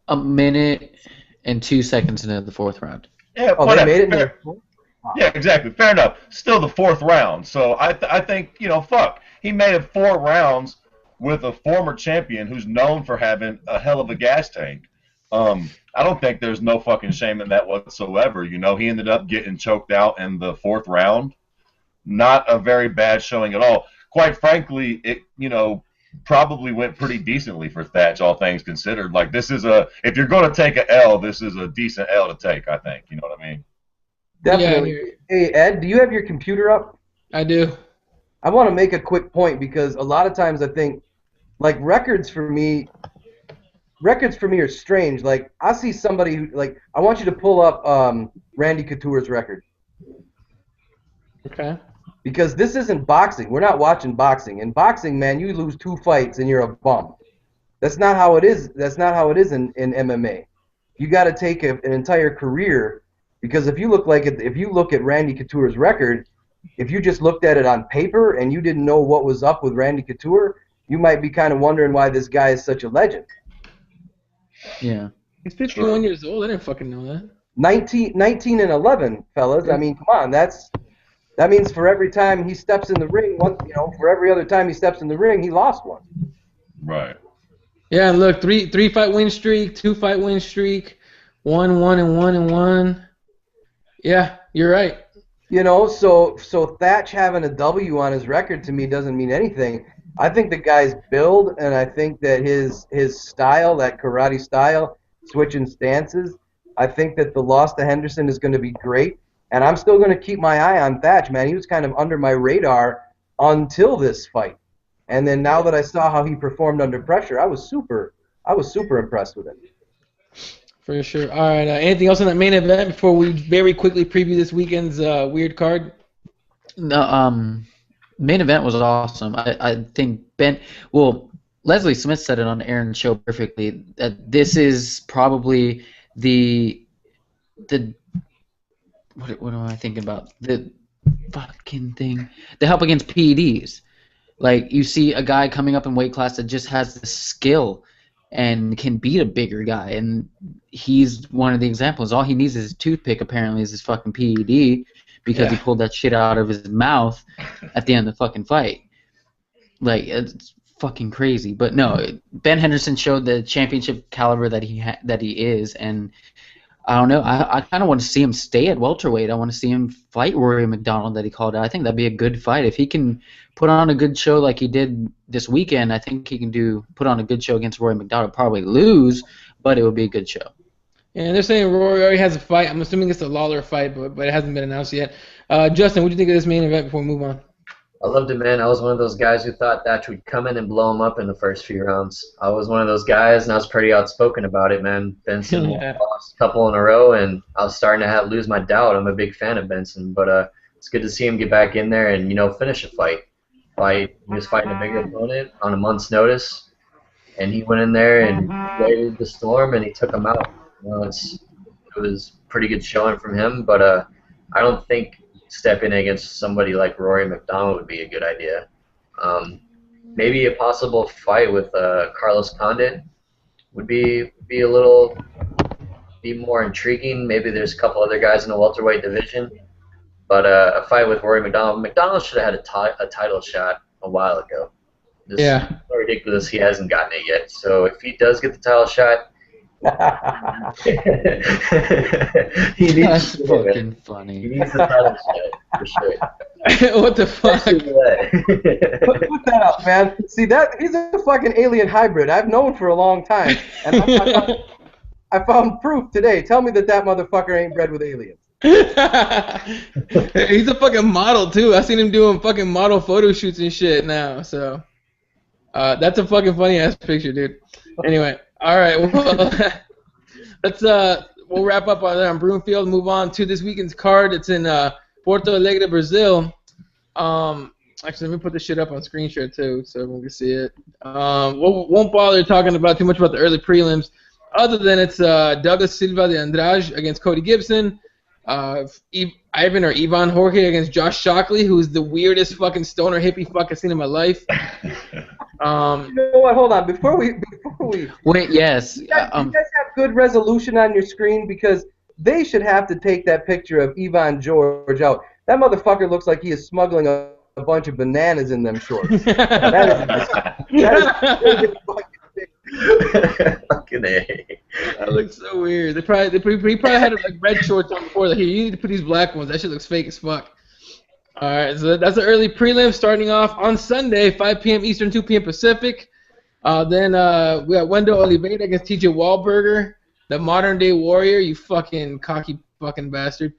a minute and 2 seconds into the fourth round. Yeah, Oh, they made it into the Yeah, exactly. Fair enough. Still the fourth round. So I think, you know, fuck. He made it 4 rounds with a former champion who's known for having a hell of a gas tank. I don't think there's no fucking shame in that whatsoever. You know, he ended up getting choked out in the 4th round. Not a very bad showing at all. Quite frankly, it, you know, probably went pretty decently for Thatch, all things considered. Like, this is if you're going to take an L, this is a decent L to take, I think. You know what I mean? Definitely. Yeah, Hey, Ed, do you have your computer up? I do. I want to make a quick point because a lot of times I think, like, records for me are strange. Like, I see somebody who, like, I want you to pull up Randy Couture's record. Okay. Because this isn't boxing. We're not watching boxing. In boxing, man, you lose 2 fights and you're a bum. That's not how it is. That's not how it is in MMA. You got to take an entire career, because if you look at Randy Couture's record, if you just looked at it on paper and you didn't know what was up with Randy Couture, you might be kind of wondering why this guy is such a legend. Yeah. He's 51 years old. I didn't fucking know that. 19 and 11, fellas. I mean, come on. That means for every time he steps in the ring, for every other time he steps in the ring, he lost one. Right. Yeah, and look, three fight win streak, 2 fight win streak, 1-1-1-1. Yeah, you're right. You know, so Thatch having a W on his record to me doesn't mean anything. I think the guy's build, and I think that his style, that karate style, switching stances, I think that the loss to Henderson is going to be great. And I'm still going to keep my eye on Thatch, man. He was kind of under my radar until this fight. And then now that I saw how he performed under pressure, I was super impressed with him. For sure. All right. Anything else on that main event before we very quickly preview this weekend's weird card? No, main event was awesome. I think Leslie Smith said it on Aaron's show perfectly, that this is probably the what am I thinking about? The fucking thing. The help against PEDs. Like, you see a guy coming up in weight class that just has the skill and can beat a bigger guy, and he's one of the examples. All he needs is his toothpick, apparently, is his fucking PED, because he pulled that shit out of his mouth at the end of the fucking fight. Like, it's fucking crazy. But no, Ben Henderson showed the championship caliber that he is, and I don't know. I kind of want to see him stay at welterweight. I want to see him fight Rory McDonald that he called out. I think that'd be a good fight. If he can put on a good show like he did this weekend, I think he can put on a good show against Rory McDonald. Probably lose, but it would be a good show. Yeah, they're saying Rory already has a fight. I'm assuming it's a Lawler fight, but it hasn't been announced yet. Justin, what do you think of this main event before we move on? I loved it, man. I was one of those guys who thought Thatch would come in and blow him up in the first few rounds. I was one of those guys, and I was pretty outspoken about it, man. Benson lost a couple in a row, and I was starting to lose my doubt. I'm a big fan of Benson, but it's good to see him get back in there and, finish a fight. He was fighting a bigger opponent on a month's notice, and he went in there and waited the storm, and he took him out. It was pretty good showing from him, but I don't think stepping against somebody like Rory McDonald would be a good idea. Maybe a possible fight with Carlos Condit would be more intriguing. Maybe there's a couple other guys in the welterweight division, but a fight with Rory McDonald. McDonald should have had a title shot a while ago. It's so ridiculous he hasn't gotten it yet. So if he does get the title shot, That's fucking funny. He needs the title shot for sure. What the fuck? Put that up, man. See, he's a fucking alien hybrid. I've known for a long time, and I found proof today. Tell me that motherfucker ain't bred with aliens. He's a fucking model too. I seen him doing fucking model photo shoots and shit now. So that's a fucking funny ass picture, dude. Anyway. All right. Well, let's we'll wrap up on that on Broomfield. Move on to this weekend's card. It's in Porto Alegre, Brazil. Actually, let me put this shit up on screen share too, so everyone can see it. Won't bother talking about too much about the early prelims, other than it's Douglas Silva de Andrade against Cody Gibson, Ivan or Ivan Jorge against Josh Shockley, who's the weirdest fucking stoner hippie fuck I've seen in my life. You know what? Hold on. Before we Wait, yes. you guys have good resolution on your screen, because they should have to take that picture of Ivan George out. That motherfucker looks like he is smuggling a bunch of bananas in them shorts. that is Fucking A. That looks so weird. He probably had like red shorts on before. Like, you need to put these black ones. That shit looks fake as fuck. All right, so that's the early prelim starting off on Sunday, 5 p.m. Eastern, 2 p.m. Pacific. Then we got Wendell Oliveira against T.J. Wahlberger, the modern-day warrior, you fucking cocky fucking bastard.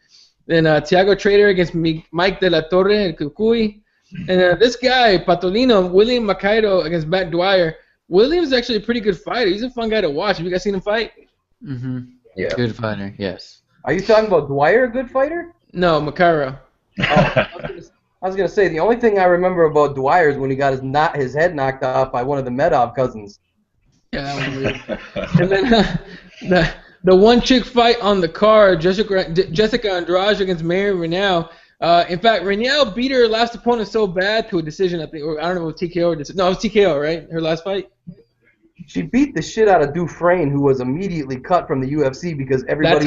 Then Thiago Trader against Mike De La Torre and Kukui. And this guy, Patolino, William Makaido against Matt Dwyer. William's actually a pretty good fighter. He's a fun guy to watch. Have you guys seen him fight? Mm-hmm. Yeah. Good fighter, yes. Are you talking about Dwyer, a good fighter? No, Makairo. I was gonna say the only thing I remember about Dwyer is when he got his head knocked off by one of the Medov cousins. Yeah, that was weird. And then the one chick fight on the card, Jessica Andrade against Mary Renau. In fact, Renau beat her last opponent so bad to a decision, I think, or I don't know if it was TKO or decision. No, it was TKO, right? Her last fight. She beat the shit out of Dufresne, who was immediately cut from the UFC because everybody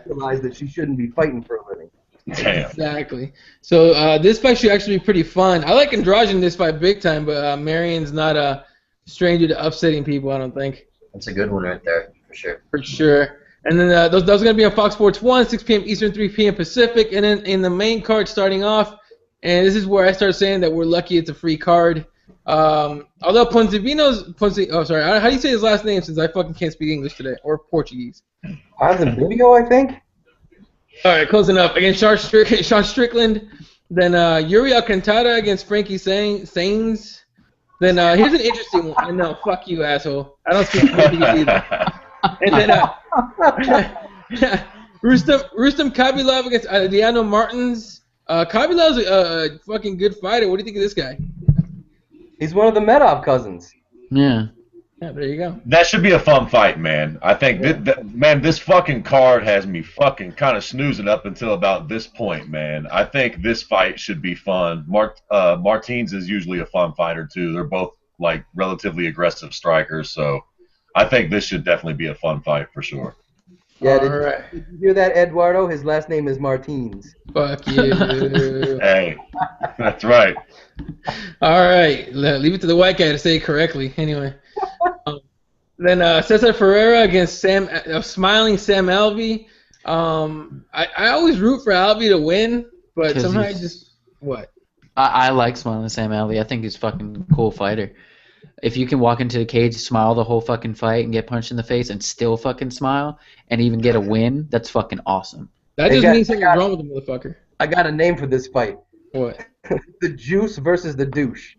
realized that she shouldn't be fighting for a living. Damn. Exactly. So this fight should actually be pretty fun. I like Andrade in this fight big time, but Marion's not a stranger to upsetting people, I don't think. That's a good one right there, for sure. For sure. And then those are going to be on Fox Sports 1, 6 p.m. Eastern, 3 p.m. Pacific. And then in the main card starting off, and this is where I start saying that we're lucky it's a free card. Although how do you say his last name, since I fucking can't speak English today, or Portuguese? Ponzinibbio, I think. All right, close enough. Against Sean Strickland. Then Yuri Alcantara against Frankie Sainz. Then here's an interesting one. I know, fuck you, asshole. I don't speak Portuguese either. And then Rustam Khabilov against Adriano Martins. Khabilov's a fucking good fighter. What do you think of this guy? He's one of the Medov cousins. Yeah. Yeah, there you go. That should be a fun fight, man. I think man, this fucking card has me fucking kind of snoozing up until about this point, man. I think this fight should be fun. Martins is usually a fun fighter too. They're both like relatively aggressive strikers, so I think this should definitely be a fun fight for sure. Yeah, did you hear that, Eduardo? His last name is Martins. Fuck you. Hey, that's right. All right, leave it to the white guy to say it correctly. Anyway, then Cesar Ferreira against smiling Sam Alvey. I always root for Alvey to win, but somehow I just what? I like smiling Sam Alvey. I think he's a fucking cool fighter. If you can walk into the cage, smile the whole fucking fight, and get punched in the face, and still fucking smile, and even get a win, that's fucking awesome. That just means something's wrong with the motherfucker. I got a name for this fight. What? The Juice versus the Douche.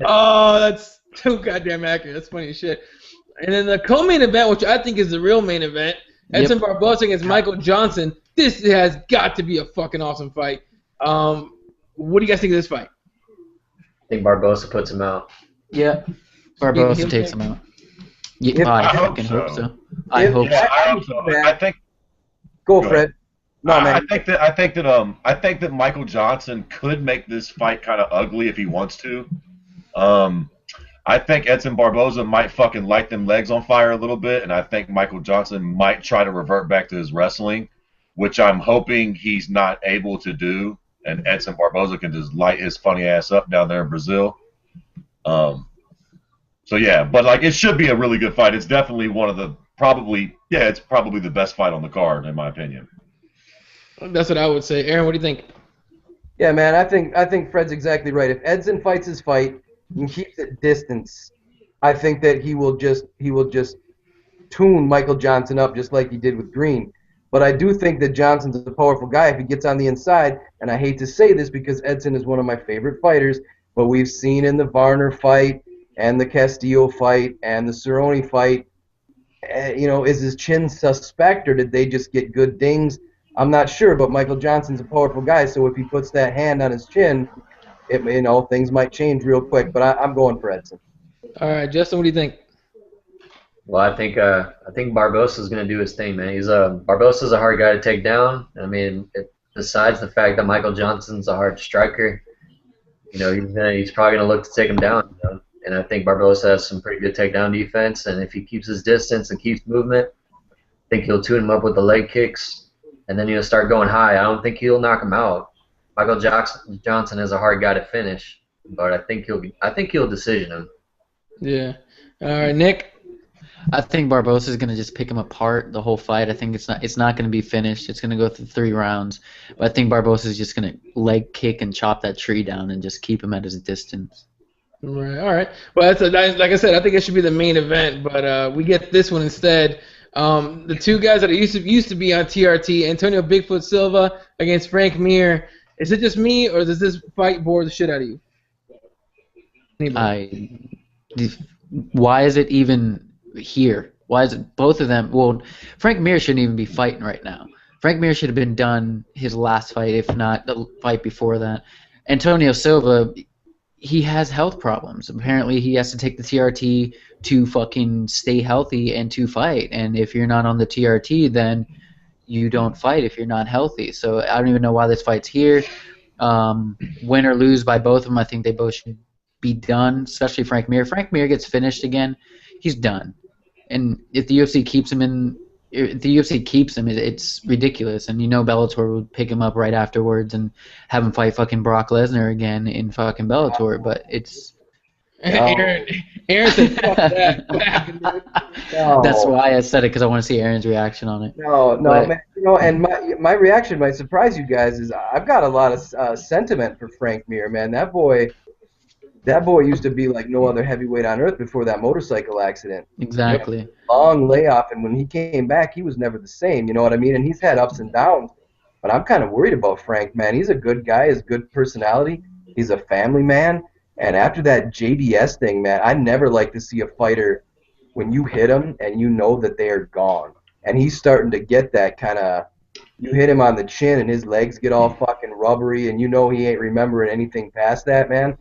Oh, that's too goddamn accurate. That's funny as shit. And then the co-main event, which I think is the real main event, Edson Barboza against Michael Johnson. This has got to be a fucking awesome fight. What do you guys think of this fight? I think Barboza puts him out. Yeah. Barboza takes him out. Yeah, I fucking hope so. I hope so. I think. Go, Fred. No, man. I think that Michael Johnson could make this fight kind of ugly if he wants to. I think Edson Barboza might fucking light them legs on fire a little bit, and I think Michael Johnson might try to revert back to his wrestling, which I'm hoping he's not able to do, and Edson Barboza can just light his funny ass up down there in Brazil. So yeah, but like it should be a really good fight. It's definitely one of the it's probably the best fight on the card in my opinion. That's what I would say. Aaron, what do you think? Yeah, man, I think Fred's exactly right. If Edson fights his fight and keeps it distance, I think that he will just tune Michael Johnson up just like he did with Green. But I do think that Johnson's a powerful guy if he gets on the inside, and I hate to say this because Edson is one of my favorite fighters, but we've seen in the Varner fight and the Castillo fight and the Cerrone fight, Is his chin suspect, or did they just get good dings? I'm not sure, but Michael Johnson's a powerful guy, so if he puts that hand on his chin, things might change real quick. But I'm going for Edson. All right, Justin, what do you think? Well, I think Barbosa's going to do his thing, man. Barbosa's a hard guy to take down. I mean, besides the fact that Michael Johnson's a hard striker, he's probably going to look to take him down. And I think Barbosa has some pretty good takedown defense. And if he keeps his distance and keeps movement, I think he'll tune him up with the leg kicks, and then he'll start going high. I don't think he'll knock him out. Michael Johnson is a hard guy to finish, but I think he'll decision him. Yeah. All right, Nick. I think Barbosa is going to just pick him apart the whole fight. I think it's not going to be finished. It's going to go through 3 rounds. But I think Barbosa is just going to leg kick and chop that tree down and just keep him at his distance. Right. All right. Well, like I said, I think it should be the main event, but we get this one instead. The 2 guys that used to be on TRT, Antonio Bigfoot Silva against Frank Mir. Is it just me, or does this fight bore the shit out of you? Why is it even here? Why is it both of them? Well, Frank Mir shouldn't even be fighting right now. Frank Mir should have been done his last fight, if not the fight before that. Antonio Silva, he has health problems. Apparently, he has to take the TRT to fucking stay healthy and to fight. And if you're not on the TRT, then you don't fight if you're not healthy. So I don't even know why this fight's here. Win or lose by both of them, I think they both should be done, especially Frank Mir. If Frank Mir gets finished again, he's done. And if the UFC keeps him, it's ridiculous. And Bellator would pick him up right afterwards and have him fight fucking Brock Lesnar again in fucking Bellator. But it's Aaron said, "Fuck that." No. That's why I said it, because I want to see Aaron's reaction on it. No, man. And my reaction might surprise you guys. Is I've got a lot of sentiment for Frank Mir, man. That boy used to be like no other heavyweight on earth before that motorcycle accident. Exactly. Long layoff, and when he came back, he was never the same. You know what I mean? And he's had ups and downs. But I'm kind of worried about Frank, man. He's a good guy. He has good personality. He's a family man. And after that JDS thing, man, I never like to see a fighter when you hit him and you know that they are gone. And he's starting to get that kind of, you hit him on the chin and his legs get all fucking rubbery, and he ain't remembering anything past that, man.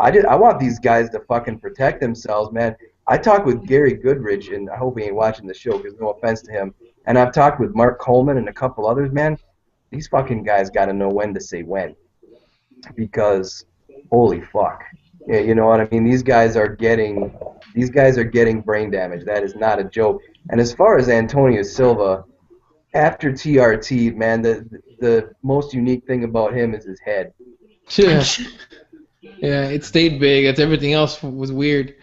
I want these guys to fucking protect themselves, man. I talked with Gary Goodrich, and I hope he ain't watching the show because no offense to him. And I've talked with Mark Coleman and a couple others, man. These fucking guys got to know when to say when, because holy fuck, yeah, you know what I mean. These guys are getting brain damage. That is not a joke. And as far as Antonio Silva, after TRT, man, the most unique thing about him is his head. Yeah. Yeah, it stayed big. Everything else was weird.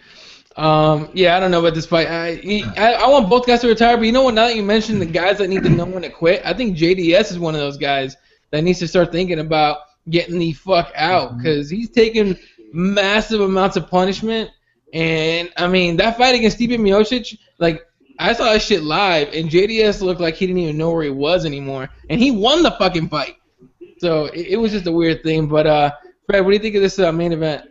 Yeah, I don't know about this fight. I want both guys to retire, but you know what? Now that you mentioned the guys that need to know when to quit, I think JDS is one of those guys that needs to start thinking about getting the fuck out, because he's taking massive amounts of punishment. And, I mean, that fight against Stipe Miocic, like, I saw that shit live, and JDS looked like he didn't even know where he was anymore. And he won the fucking fight. So it was just a weird thing. But, Fred, what do you think of this main event?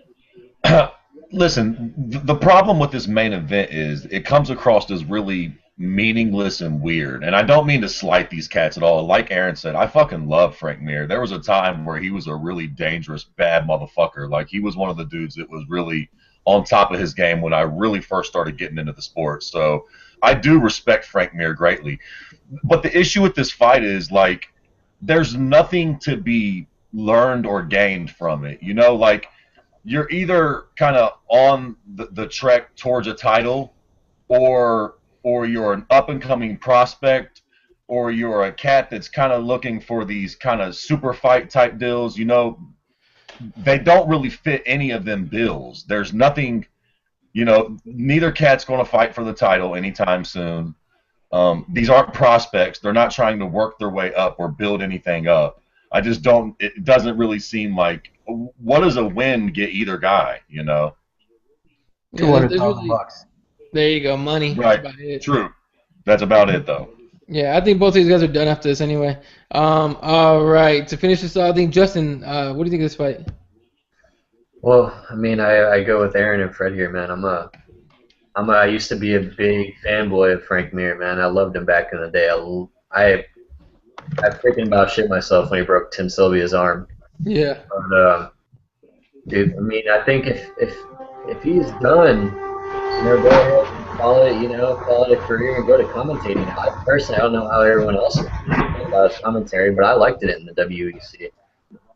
Listen, the problem with this main event is it comes across as really meaningless and weird. And I don't mean to slight these cats at all. Like Aaron said, I fucking love Frank Mir. There was a time where he was a really dangerous, bad motherfucker. Like, he was one of the dudes that was really on top of his game when I really first started getting into the sport. So I do respect Frank Mir greatly. But the issue with this fight is, like, there's nothing to be learned or gained from it. Like, you're either kind of on the trek towards a title, or you're an up-and-coming prospect, or you're a cat that's kind of looking for these kind of super fight type deals. They don't really fit any of them bills. There's nothing, neither cat's going to fight for the title anytime soon. These aren't prospects. They're not trying to work their way up or build anything up. It doesn't really seem like, what does a win get either guy, $200,000. There you go, money. Right. That's about it. True. That's about it, though. Yeah, I think both of these guys are done after this anyway. All right, to finish this off, I think, Justin, what do you think of this fight? Well, I mean, I go with Aaron and Fred here, man. I'm I used to be a big fanboy of Frank Mir, man. I loved him back in the day. I freaking about shit myself when he broke Tim Sylvia's arm. Yeah. But, dude, I mean, I think if he's done, go ahead and call it a career and go to commentating. I personally, I don't know how everyone else feels about his commentary, but I liked it in the WEC.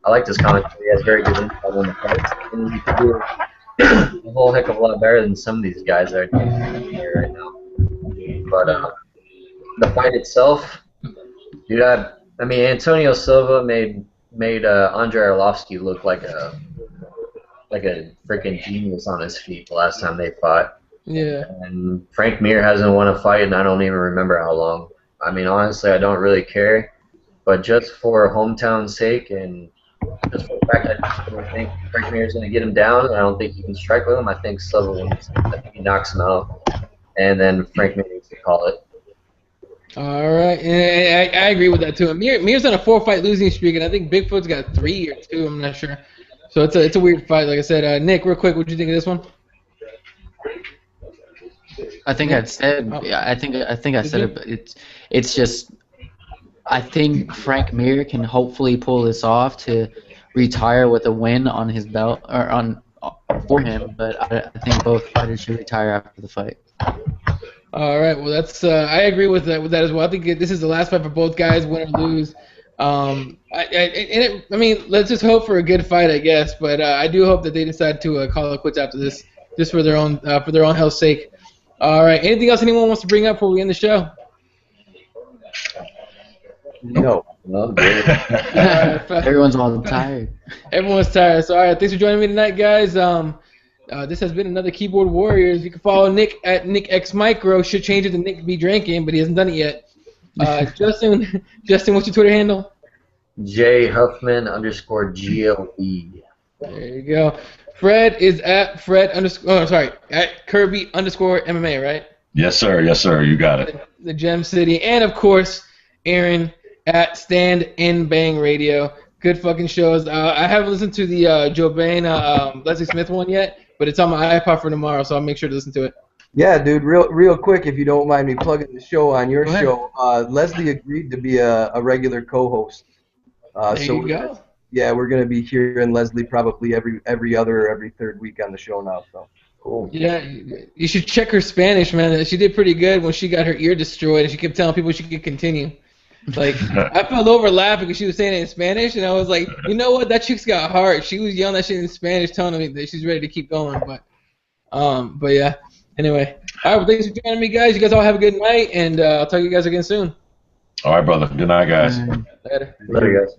I liked his commentary. He has very good insight on the fights, and he can do it a whole heck of a lot better than some of these guys that are doing here right now. But the fight itself, dude, I mean, Antonio Silva made Andrei Arlovsky look like a freaking genius on his feet the last time they fought. Yeah. And Frank Mir hasn't won a fight, and I don't even remember how long. I mean, honestly, I don't really care. But just for hometown's sake, and just for the fact that I don't think Frank Mir is going to get him down, and I don't think he can strike with him, I think Silva wins. I think he knocks him out, and then Frank Mir needs to call it. All right, and I agree with that too. Mir's on a 4-fight losing streak, and I think Bigfoot's got 3 or 2. I'm not sure. So it's a weird fight, like I said. Nick, real quick, what do you think of this one? I think I said it, but it's just I think Frank Mir can hopefully pull this off to retire with a win on his belt or for him, but I think both fighters should retire after the fight. All right, well that's I agree with that as well. I think this is the last fight for both guys, win or lose. I mean, let's just hope for a good fight, I guess. But I do hope that they decide to call it quits after this, just for their own health's sake. All right. Anything else anyone wants to bring up before we end the show? No. Everyone's all tired. Everyone's tired. So all right, thanks for joining me tonight, guys. This has been another Keyboard Warriors. You can follow Nick at NickXMicro. Should change it to Nick B Drinking, but he hasn't done it yet. Justin, what's your Twitter handle? JHuffman_GLE. There you go. Fred is at at Kirby_MMA, right? Yes, sir. Yes, sir. You got it. The Gem City, and of course, Aaron at Stand and Bang Radio. Good fucking shows. I haven't listened to the Joe Bain, Leslie Smith one yet, but it's on my iPod for tomorrow, so I'll make sure to listen to it. Yeah, dude, real quick, if you don't mind me plugging the show on your show, Leslie agreed to be a regular co-host. There you go. Yeah, we're going to be hearing Leslie probably every other or every third week on the show now. So cool. Yeah, you should check her Spanish, man. She did pretty good when she got her ear destroyed, and she kept telling people she could continue. Like, I fell over laughing because she was saying it in Spanish, and I was like, you know what? That chick's got heart. She was yelling that shit in Spanish, telling me that she's ready to keep going. But yeah. Anyway, all right. Well, thanks for joining me, guys. You guys all have a good night, and I'll talk to you guys again soon. All right, brother. Good night, guys. Later. Later, guys.